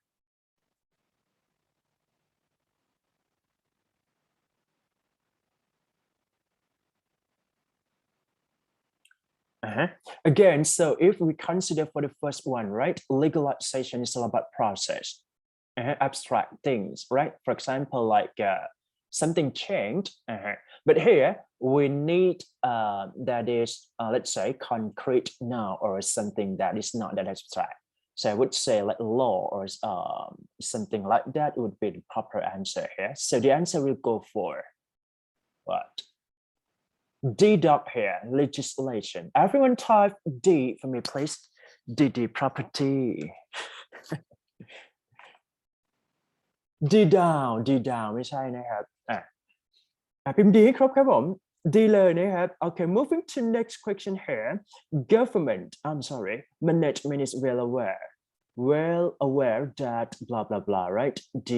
Again, so if we consider for the first one, right, legalization is all about process, abstract things, right? For example, like something changed, but here we need that is, let's say, concrete now or something that is not that abstract. So I would say like law or something like that would be the proper answer here. So the answer will go for what? D dot here, legislation. Everyone type D for me, please. D property. D down ไม่ใช่นะครับพิมพ์ D ให้ครบครับผม D เลยนะครับ Okay, moving to next question here. Government, I'm sorry, management is well aware that blah blah blah, right? D,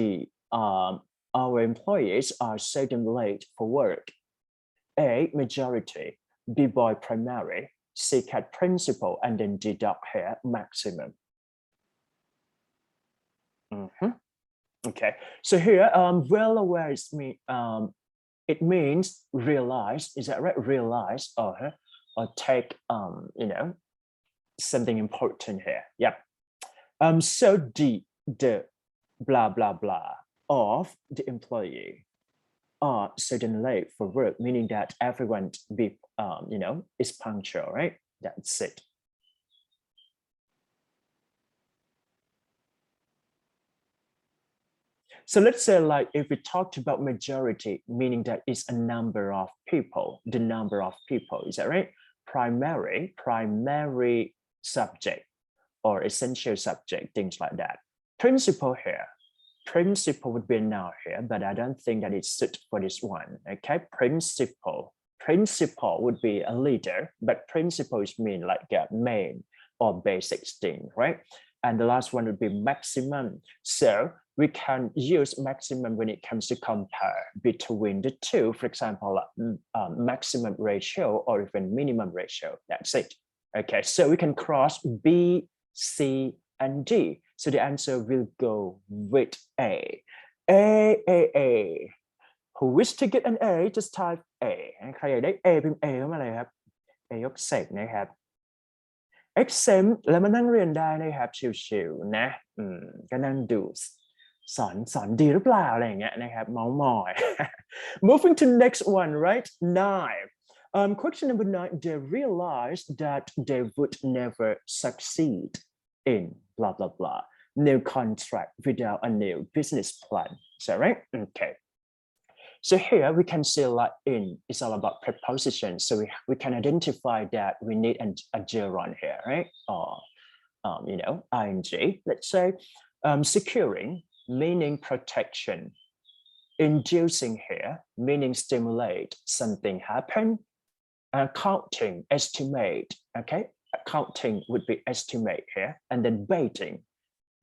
our employees are seldom late for work. A, majority, B, boy, primary, C, cat, principal, and then D dot here, maximum. Okay, so here, well aware is it means realize. Is that right? Realize or take you know, something important here. Yeah. So D, the blah blah blah of the employee are certain late for work, meaning that everyone be you know, is punctual, right? That's it. So let's say like if we talked about majority, meaning that it's a number of people, the number of people, is that right? Primary subject or essential subject, things like that. Principal here. Principal would be a noun here, but I don't think that it's suited for this one. Okay, principal. Principal would be a leader, but principles mean like a main or basic thing, right? And the last one would be maximum. So we can use maximum when it comes to compare between the two. For example, maximum ratio or even minimum ratio. That's it. Okay, so we can cross B, C, and D. So the answer will go with A. A. Who wish to get an A, just type A. ใครอยากได้ A พิมพ์ A เข้ามาเลยครับ A ยกเสกนะครับ exempt แล้วมานั่งเรียนได้นะครับชิวๆนะก็นั่งดูสอนดีหรือเปล่าอะไรอย่างเงี้ยนะครับเมาส์มอย Moving to next one, right? 9. Question number 9. They realized that they would never succeed in blah blah blah new contract without a new business plan. Is that right? Okay. So here we can see like in is all about preposition. So we can identify that we need a gerund here, right? Or you know, ing. Let's say securing, meaning protection. Inducing here, meaning stimulate something happen. Counting, estimate. Okay, counting would be estimate here, and then baiting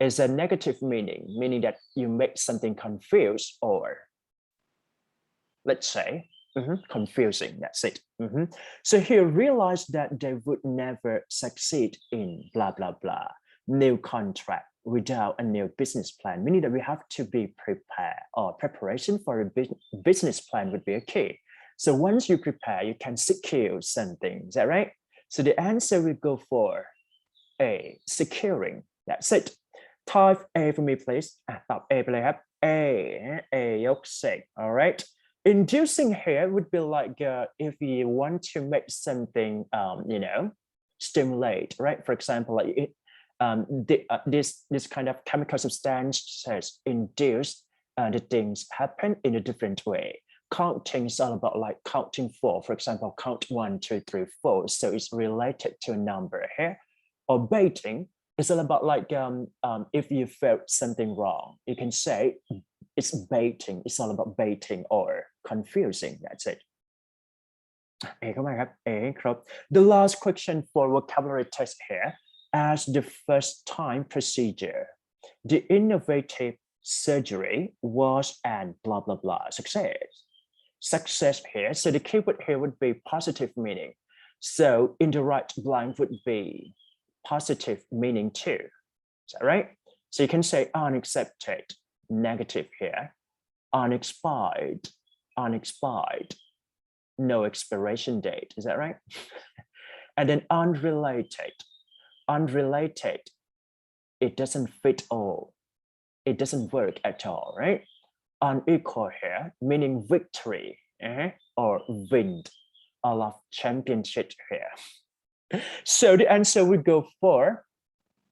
is a negative meaning that you make something confused or let's say confusing, that's it. So he realized that they would never succeed in blah, blah, blah, new contract without a new business plan, meaning that we have to be prepared, or preparation for a business plan would be a key. So once you prepare, you can secure something, is that right? So the answer will go for A, securing, that's it. Type A for me, please. Type A, please. A, yolk sick, all right? Inducing here would be like if you want to make something, stimulate, right? For example, like this kind of chemical substances induce the things happen in a different way. Counting is all about like counting four, for example, count 1, 2, 3, 4. So it's related to a number here. Or baiting is all about like if you felt something wrong, you can say it's baiting. It's all about baiting or confusing. That's it. The last question for vocabulary test here. As the first time procedure, the innovative surgery was an blah, blah, blah success. Success here. So the keyword here would be positive meaning. So in the right blank would be positive meaning too. Is that right? So you can say unaccepted, negative here. Unexpired, unexpired, no expiration date. Is that right? And then unrelated, unrelated, it doesn't fit all. It doesn't work at all, right? Unequal here, meaning victory or win. I love championship here. So the answer would go for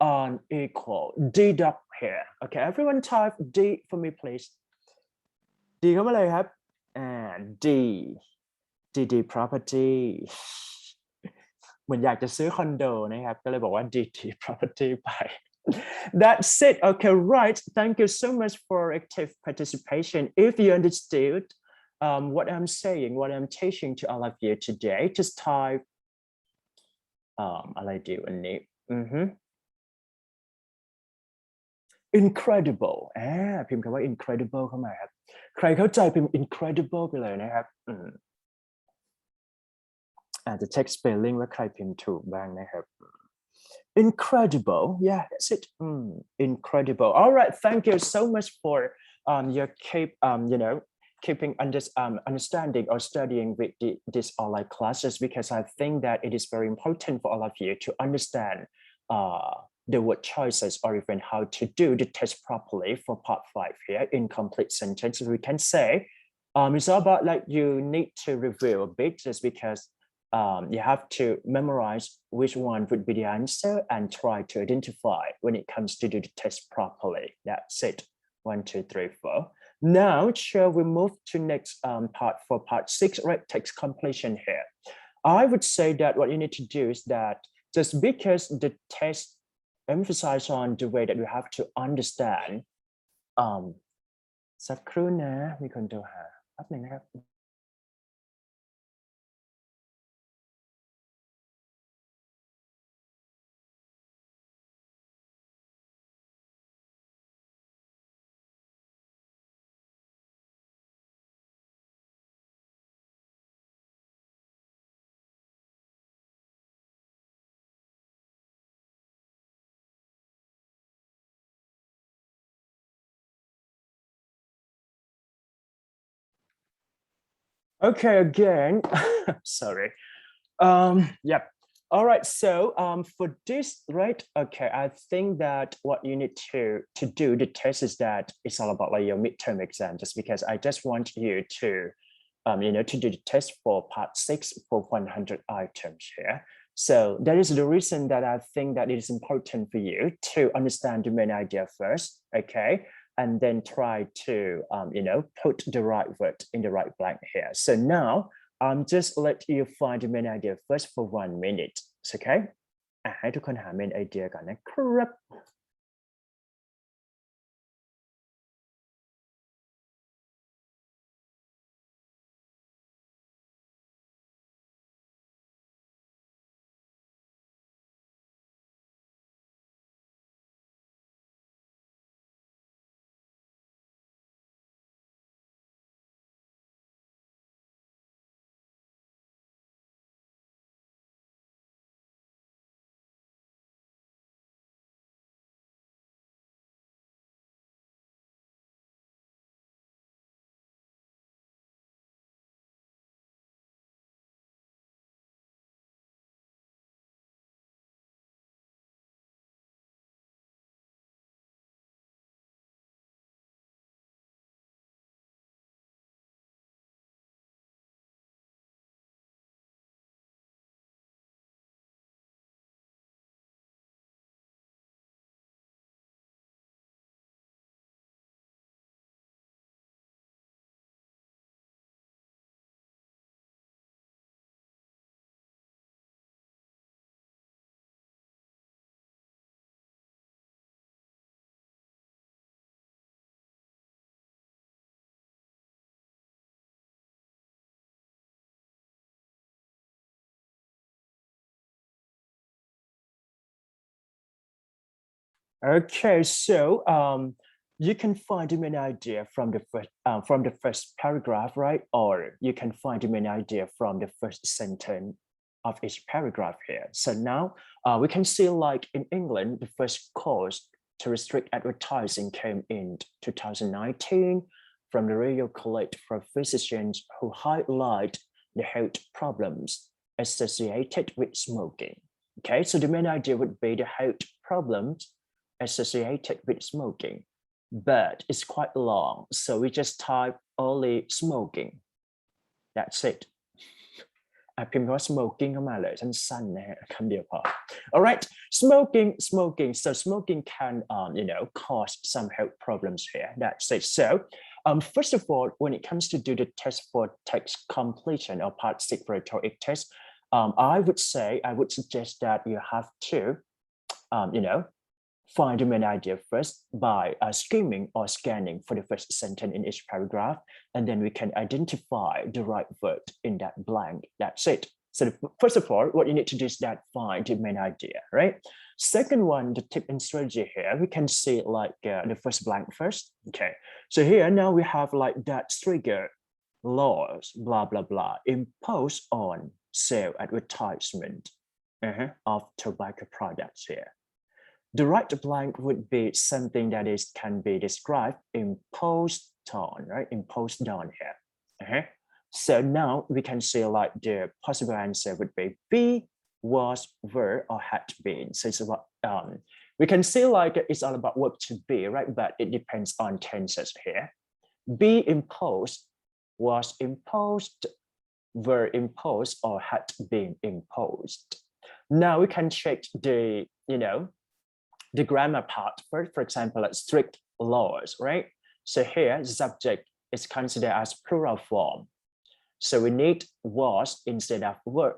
unequal. Deduct here. Okay, everyone type D for me, please. D เข้ามาเลยครับ D property เหมือนอยากจะซื้อคอนโดนะครับก็เลยบอกว่า D property ไป That's it. Okay, right. Thank you so much for active participation. If you understood what I'm saying, what I'm teaching to all of you today, just type อะไรดีวันนี้ incredible พิมพ์คำว่า incredible เข้ามาครับใครเข้าใจพิมพ์ incredible ไปเลยนะครับอาจจะเช็ค spelling ว่าใครพิมพ์ถูกบ้างนะครับ incredible, yeah, that's it. Incredible. All right, thank you so much for your keeping understanding or studying with these online classes, because I think that it is very important for all of you to understand the word choices or even how to do the test properly for part 5 here in complete sentences. We can say it's all about like you need to review a bit just because you have to memorize which one would be the answer and try to identify when it comes to do the test properly. That's it. 1, 2, 3, 4. Now, shall we move to next part for part 6, right? Text completion here. I would say that what you need to do is that just because the test emphasize on the way that you have to understand สักครู่นะมีคนโทรหาแป๊บนึงนะครับOkay, again, sorry. Yep. All right, so for this, right? Okay, I think that what you need to do the test is that it's all about like your midterm exam, just because I just want you to, to do the test for part 6 for 100 items here. So that is the reason that I think that it is important for you to understand the main idea first, okay? And then try to, put the right word in the right blank here. So now, just let you find the main idea first for 1 minute. Okay? ให้ทุกคนหา main idea ก่อนนะครับ Okay, so you can find the main idea from the first paragraph, right? Or you can find the main idea from the first sentence of each paragraph here. So now we can see, like in England, the first cause to restrict advertising came in 2019 from the Royal College for Physicians, who highlight the health problems associated with smoking. Okay, so the main idea would be the health problems associated with smoking, but it's quite long, so we just type only smoking. That's it. พิมพ์คำว่า smoking เข้ามาเลยสั้นๆนะฮะคำเดียวพอ all right, smoking, so smoking can cause some health problems here. That's it. So first of all, when it comes to do the test for text completion or part 6 rhetoric test, I would suggest that you have to find the main idea first by skimming or scanning for the first sentence in each paragraph, and then we can identify the right word in that blank. That's it. So first of all, what you need to do is that find the main idea, right? Second one, the tip and strategy here, we can see like the first blank first. Okay, so here now we have like that trigger laws, blah, blah, blah, imposed on sale advertisement of tobacco products here. The right blank would be something that can be described imposed on, right? Imposed on here. So now we can see like the possible answer would be B, was, were, or had been. So it's about we can see like it's all about verb to be, right? But it depends on tenses here. Be imposed, was imposed, were imposed, or had been imposed. Now we can check the grammar part first. For example, like strict laws, right? So here subject is considered as plural form, so we need was instead of were.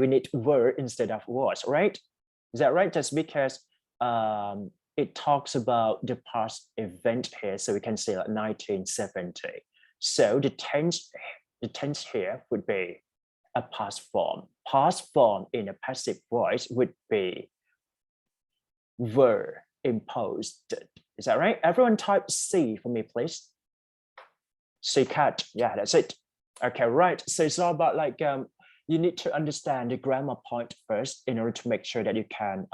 We need were instead of was, right? Is that right? Just because it talks about the past event here, so we can say like 1970. So the tense here would be a past form. Past form in a passive voice would be were imposed. Is that right? Everyone type C for me, please. C cut. Yeah, that's it. Okay, right. So it's all about like you need to understand the grammar point first in order to make sure that you can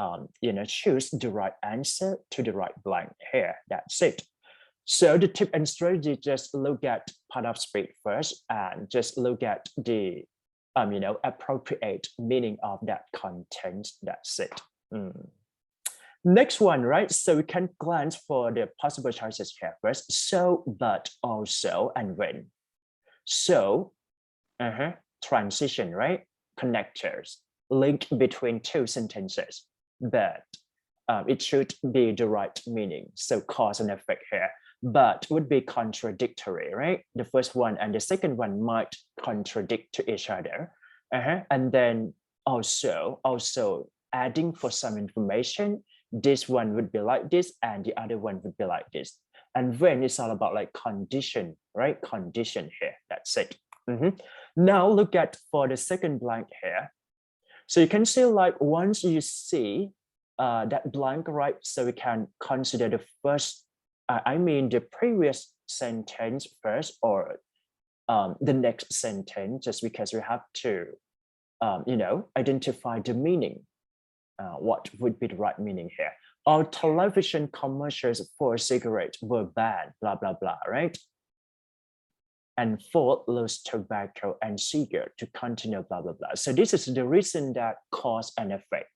choose the right answer to the right blank here. That's it. So the tip and strategy, just look at part of speech first and just look at the appropriate meaning of that content. That's it. Next one, right? So we can glance for the possible choices here first. So, but, also, and when. So, transition, right? Connectors, link between two sentences, but it should be the right meaning. So cause and effect here, but would be contradictory, right? The first one and the second one might contradict to each other. And then also adding for some information, this one would be like this and the other one would be like this. And when it's all about like condition, right? Condition here. That's it. Now look at for the second blank here. So you can see like once you see that blank, right? So we can consider the first, the previous sentence first, or the next sentence, just because we have to, identify the meaning. What would be the right meaning here? All television commercials for cigarettes were banned, blah, blah, blah, right? And Ford lost tobacco and cigarette to continue, blah, blah, blah. So this is the reason that cause and effect.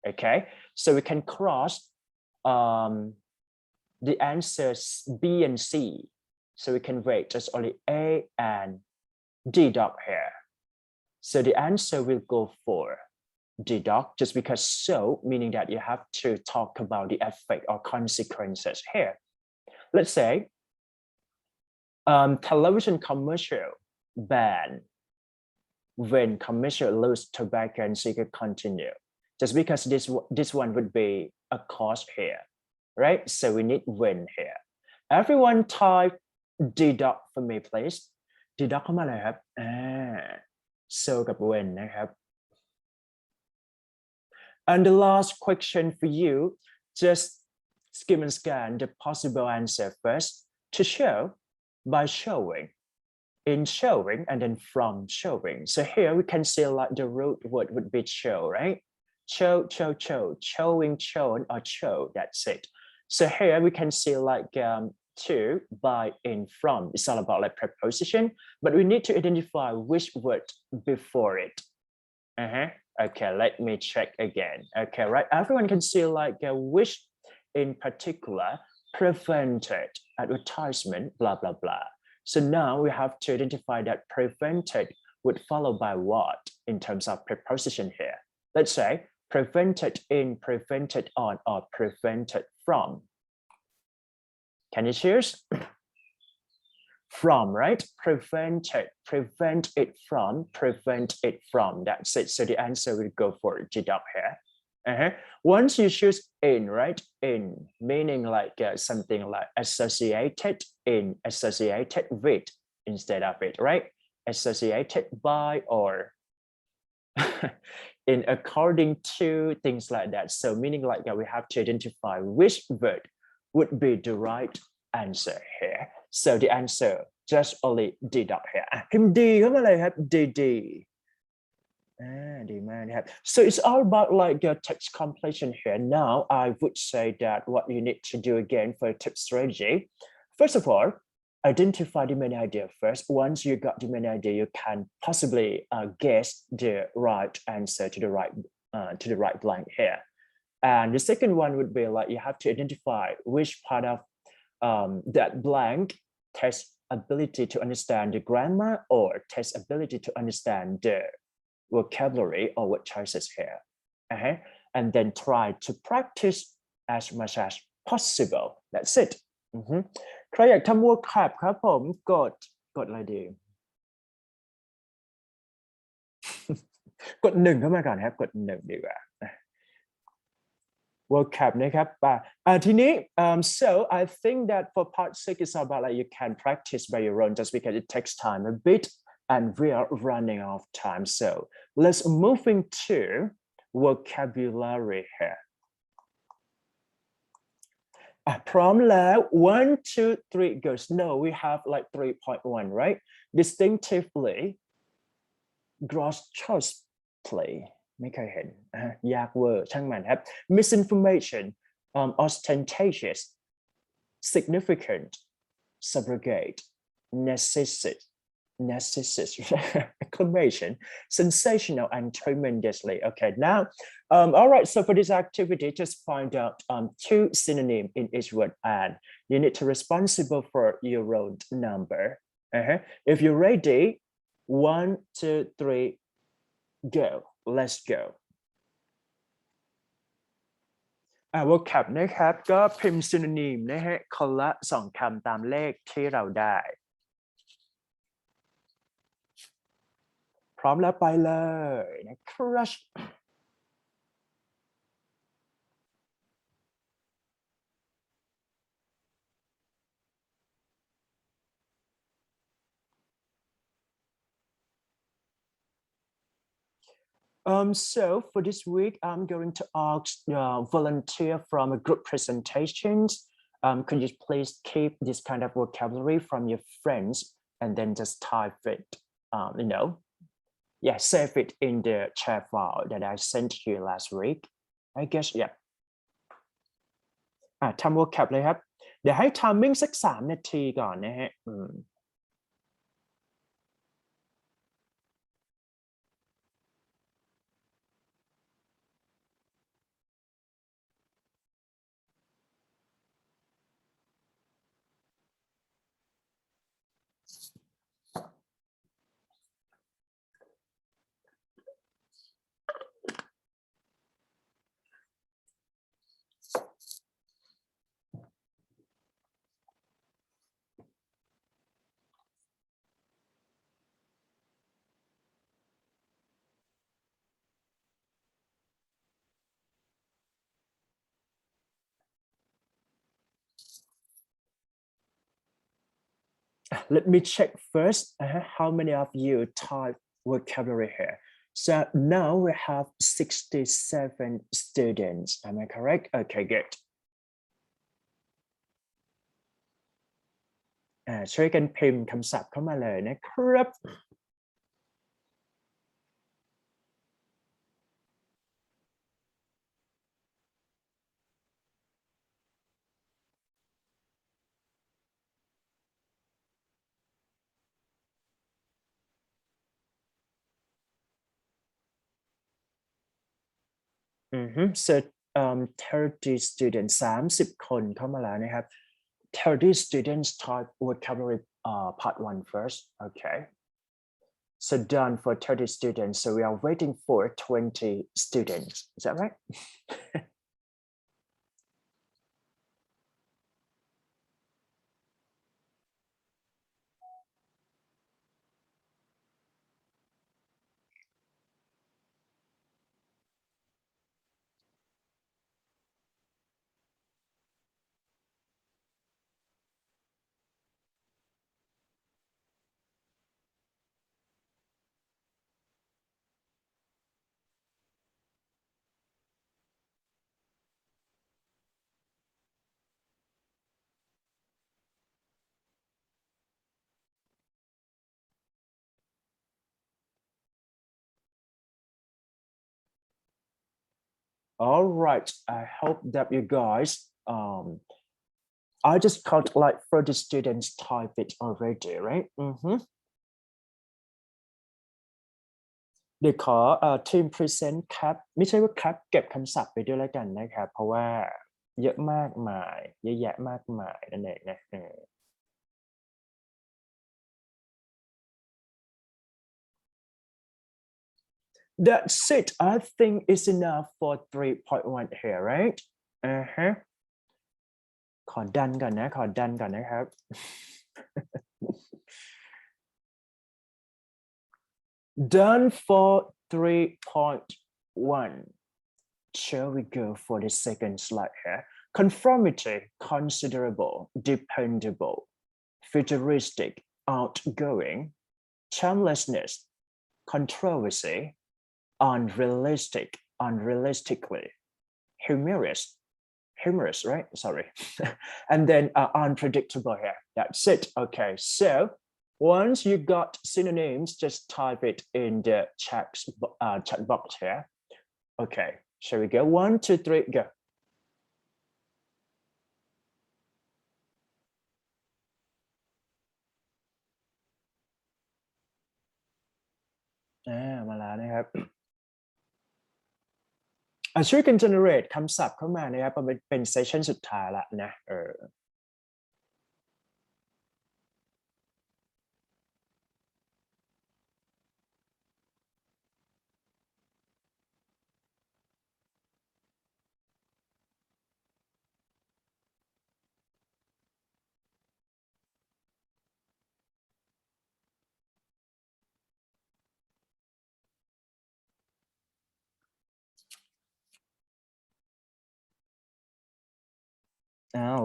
Okay, so we can cross the answers B and C. So we can wait just only A and D dot here. So the answer will go for deduct, just because so meaning that you have to talk about the effect or consequences here. Let's say television commercial ban when commercial lose tobacco and cigarette continue, just because this one would be a cause here, right? So we need when here. Everyone type deduct for me, please. Deduct เข้ามาเลยครับso กับ when นะครับ And the last question for you, just skim and scan the possible answer first to show by showing, in showing, and then from showing. So here we can see like the root word would be show, right? Show, showing, shown, or show, that's it. So here we can see like to, by, in, from. It's all about like preposition, but we need to identify which word before it. Okay, let me check again. Okay, right, everyone can see like which in particular prevented advertisement, blah, blah, blah. So now we have to identify that prevented would follow by what in terms of preposition here. Let's say prevented in, prevented on, or prevented from. Can you choose? From, right? Prevented, prevent it from, prevent it from. That's it. So the answer will go for G dot here. Once you choose in, right? In, meaning like something like associated in, associated with instead of it, right? Associated by or in according to, things like that. So meaning like we have to identify which word would be the right answer here. So the answer just only D dot here. พิมพ์ D เข้ามาเลยครับ D. ดีมากนะครับ so it's all about like text completion here. Now I would say that what you need to do again for tip strategy, first of all, identify the main idea first. Once you got the main idea, you can possibly guess the right answer to the right blank here. And the second one would be like you have to identify which part of that blank test ability to understand the grammar or test ability to understand the vocabulary or word choices here. And then try to practice as much as possible. That's it. ใครอยากทำ vocab ครับผมกดอะไรดี กด 1เข้ามาก่อนครับกด 1 ดีกว่า vocab นะครับทีนี้ so I think that for part 6 it's about like you can practice by your own just because it takes time a bit and we are running out of time. So let's move into vocabulary here. พร้อมแล้ว 1 2 3 goes. No, we have like 3.1, right? Distinctively, grossly ไม่เคยเห็นยากเวอร์ช่างมันครับ misinformation, ostentatious, significant, subrogate, narcissist, acclamation, sensational, and tremendously. Okay, now, all right, so for this activity, just find out 2 synonyms in each word and you need to responsible for your own number. If you're ready, 1 2 3 go. Let's go. vocab นะครับก็พิมพ์ synonym นะฮะคนละ2 คำตามเลขที่เราได้พร้อมแล้วไปเลยนะครับ So for this week, I'm going to ask volunteer from a group presentations. Could you please keep this kind of vocabulary from your friends and then just type it, save it in the chat file that I sent you last week. I guess, yeah. ทำ vocab เลยครับเดี๋ยวให้ timing สัก3 นาทีก่อนนะฮะLet me check first how many of you type vocabulary here. So now we have 67 students. Am I correct? Okay, good. ช่วยกันพิมพ์คำศัพท์เข้ามาเลยนะครับ so 30 students 30 คนเข้ามาแล้วนะครับ 30 students type vocabulary part 1 first okay so done for 30 students so we are waiting for 20 students is that right all right I hope that you guys I just count like 30 students type it already right เดี๋ยวขอทีม present ครับไม่ใช่ว่าครับเก็บคำศัพท์ไปด้วยแล้วกันนะครับเพราะว่าเยอะมากมายเยอะแยะมากมายนั่นเองนะThat's it. I think it's enough for 3.1 here, right? ขอดันก่อนนะครับ Done for 3.1. Shall we go for the second slide here? Conformity, considerable, dependable, futuristic, outgoing, timelessness, controversy, unrealistic, unrealistically, humorous, right? Sorry. And then unpredictable here. That's it. Okay, so once you got synonyms, just type it in the chat box here. Okay, shall we go? 1, 2, 3, go.มาแล้วนะครับช่วยกัน generate คำศัพท์เข้ามานะครับเป็นเซสชั่นสุดท้ายละนะ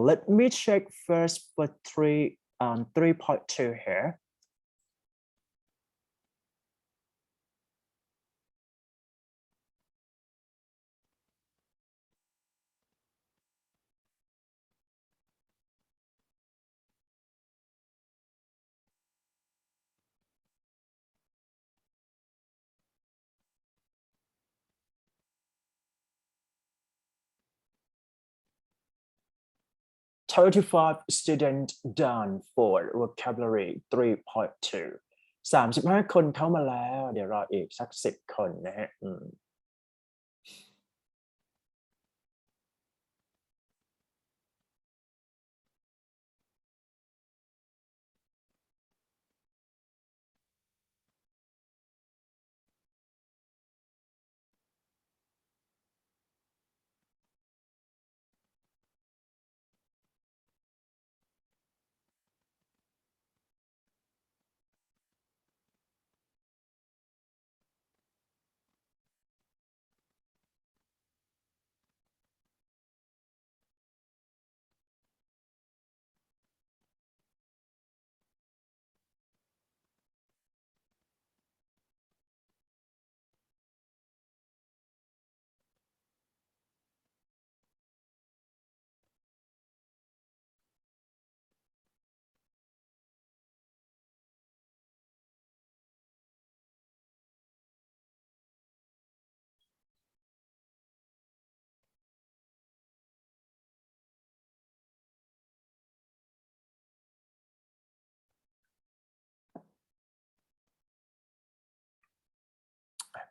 let me check first for 3.2 here. "35 students done for vocabulary 3.2" 35 คนเข้ามาแล้วเดี๋ยวรออีกสัก10 คนนะฮะ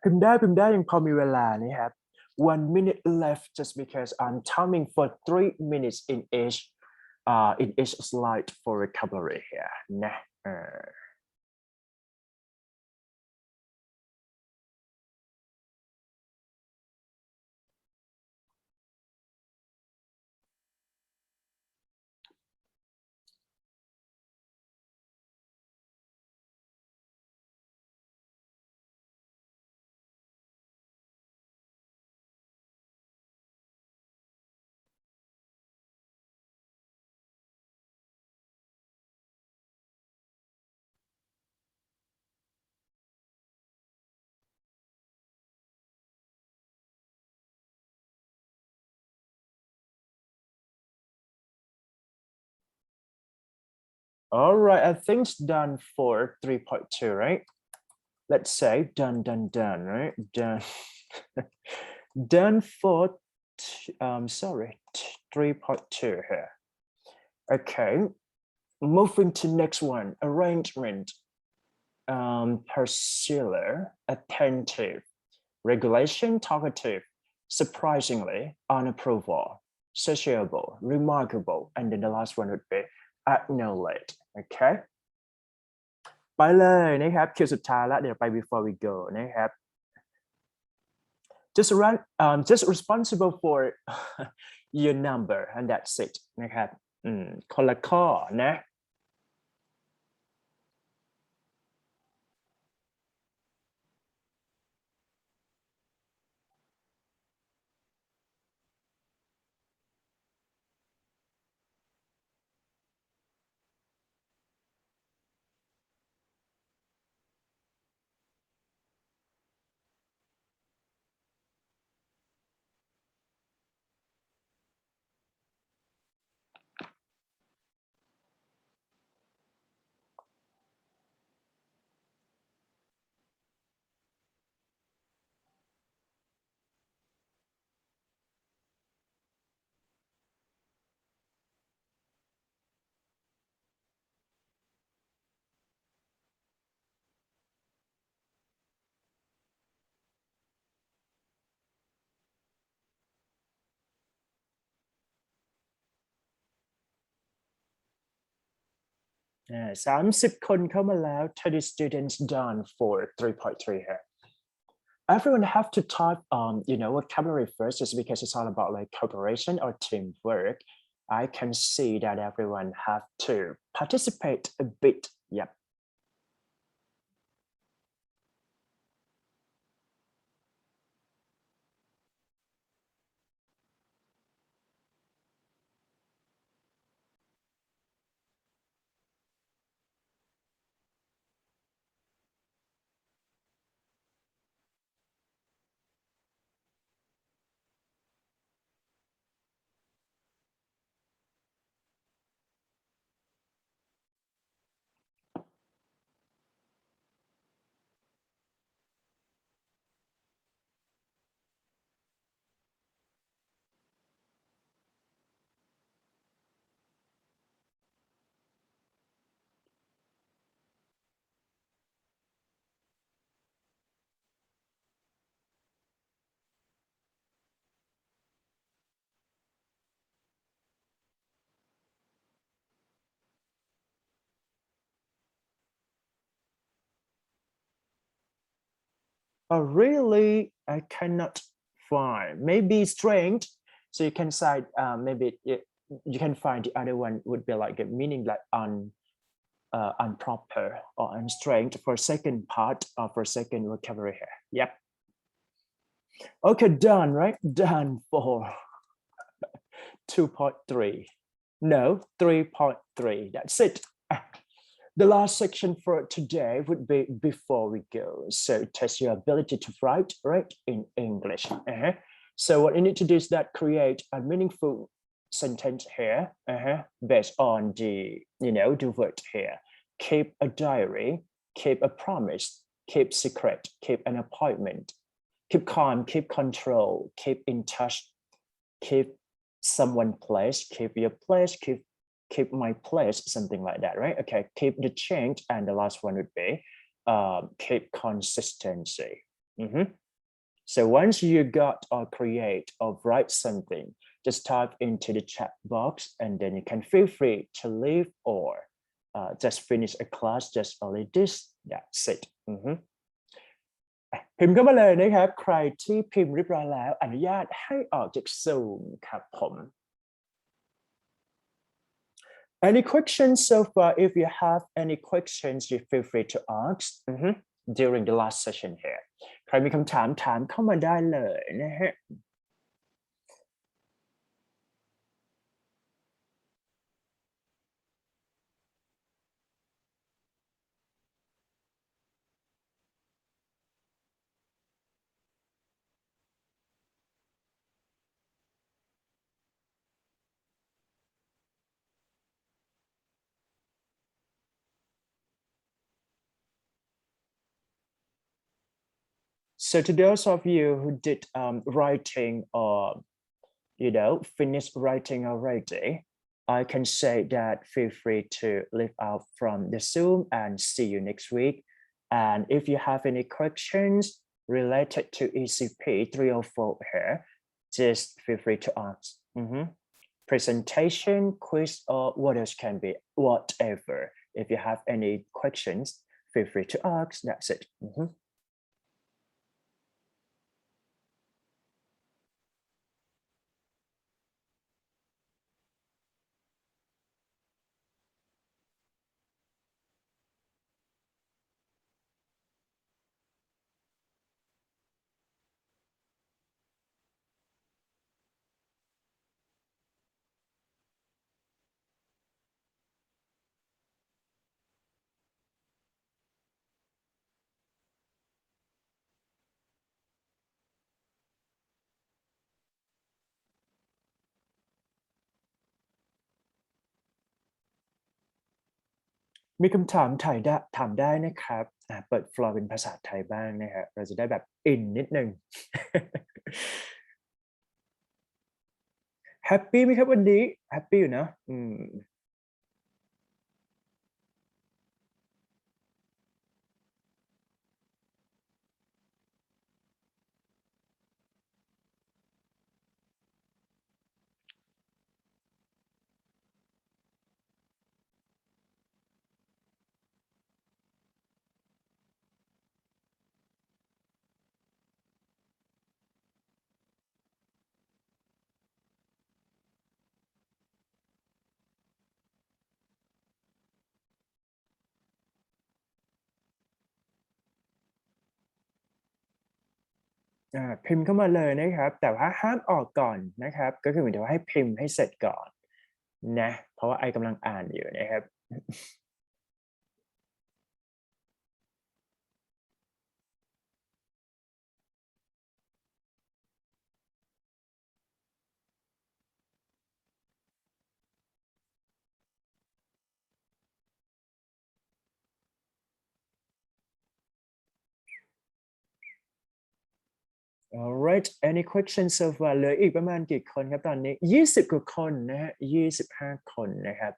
พิมพ์ได้ยังพอมีเวลานะครับ 1 minute left just because I'm timing for 3 minutes in each slide for vocabulary here นะ All right, I think it's done for 3.2, right? Let's say done, right? Done. Done for, 3.2 here. Okay, moving to next one, arrangement. Pursuer, attentive, regulation, talkative, surprisingly, unapproval, sociable, remarkable, and then the last one would be acknowledge. Okay ไปเลยนะครับคิวสุดท้ายแล้วเดี๋ยวไป before we go นะครับ just responsible for your number and that's it นะครับคนละข้อนะ 30 คนเข้ามาแล้ว 30 students done for 3.3 here. Everyone have to type vocabulary first just because it's all about like cooperation or teamwork. I can see that everyone have to participate a bit. Yep. Oh, really? I cannot find. Maybe strength. So you can cite, maybe you can find the other one would be like a meaning like improper or unstrength for second part or for second vocabulary here. Yep. Okay, done, right? Done for 2.3. No, 3.3. That's it. The last section for today would be before we go. So test your ability to write in English. So what you need to do is that create a meaningful sentence here based on the word here. Keep a diary, keep a promise, keep secret, keep an appointment, keep calm, keep control, keep in touch, keep someone place, keep your place, keep my place, something like that, right? Okay, keep the change, and the last one would be keep consistency. So once you got or create or write something, just type into the chat box and then you can feel free to leave or just finish a class just only this. That's it. พิมพ์เข้ามาเลยนะครับใครที่พิมพ์เรียบร้อยแล้วอนุญาตให้ออกจาก Zoom ครับผม Any questions so far? If you have any questions, you feel free to ask during the last session here. ใครมีคำถามถามเข้ามาได้เลยนะฮะ So to those of you who did writing or finished writing already, I can say that feel free to leave out from the Zoom and see you next week. And if you have any questions related to ECP 304 here, just feel free to ask. Presentation, quiz, or what else can be, whatever. If you have any questions, feel free to ask. That's it.มีคำถามไทยได้ถามได้นะครับเปิดฟลอร์เป็นภาษาไทยบ้างนะครับเราจะได้แบบอินนิดนึง แฮปปี้ไหมครับวันนี้แฮปปี้อยู่นะพิมพ์เข้ามาเลยนะครับแต่ว่าห้ามออกก่อนนะครับก็คือเหมือนว่าให้พิมพ์ให้เสร็จก่อนนะเพราะว่าไอกำลังอ่านอยู่นะครับ Alright any questions so far เหลืออีกประมาณกี่คนครับตอนนี้20กว่าคนนะฮะ25คนนะครับ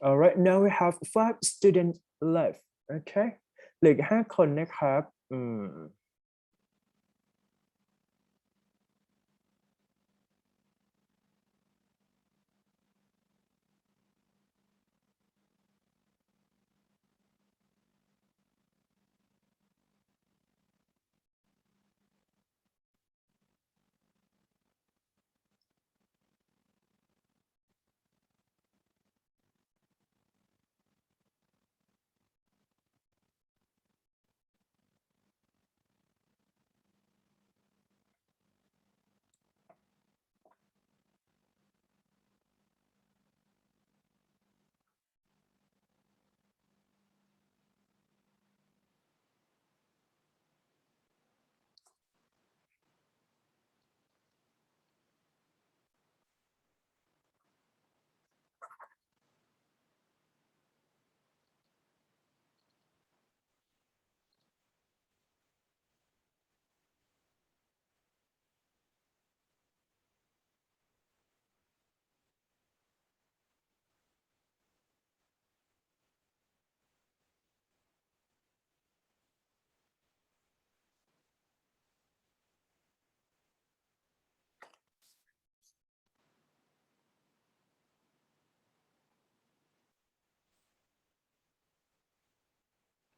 All right, now we have 5 students left. Okay เหลืออก5 คนนะครับ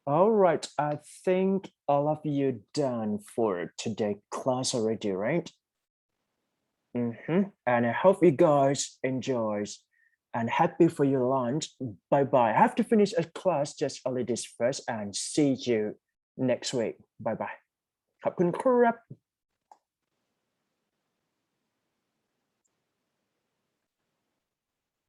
All right, I think all of you done for today class already, right? And I hope you guys enjoy and happy for your lunch. Bye bye. I have to finish a class just only this first and see you next week. Bye bye. ขอบคุณครับ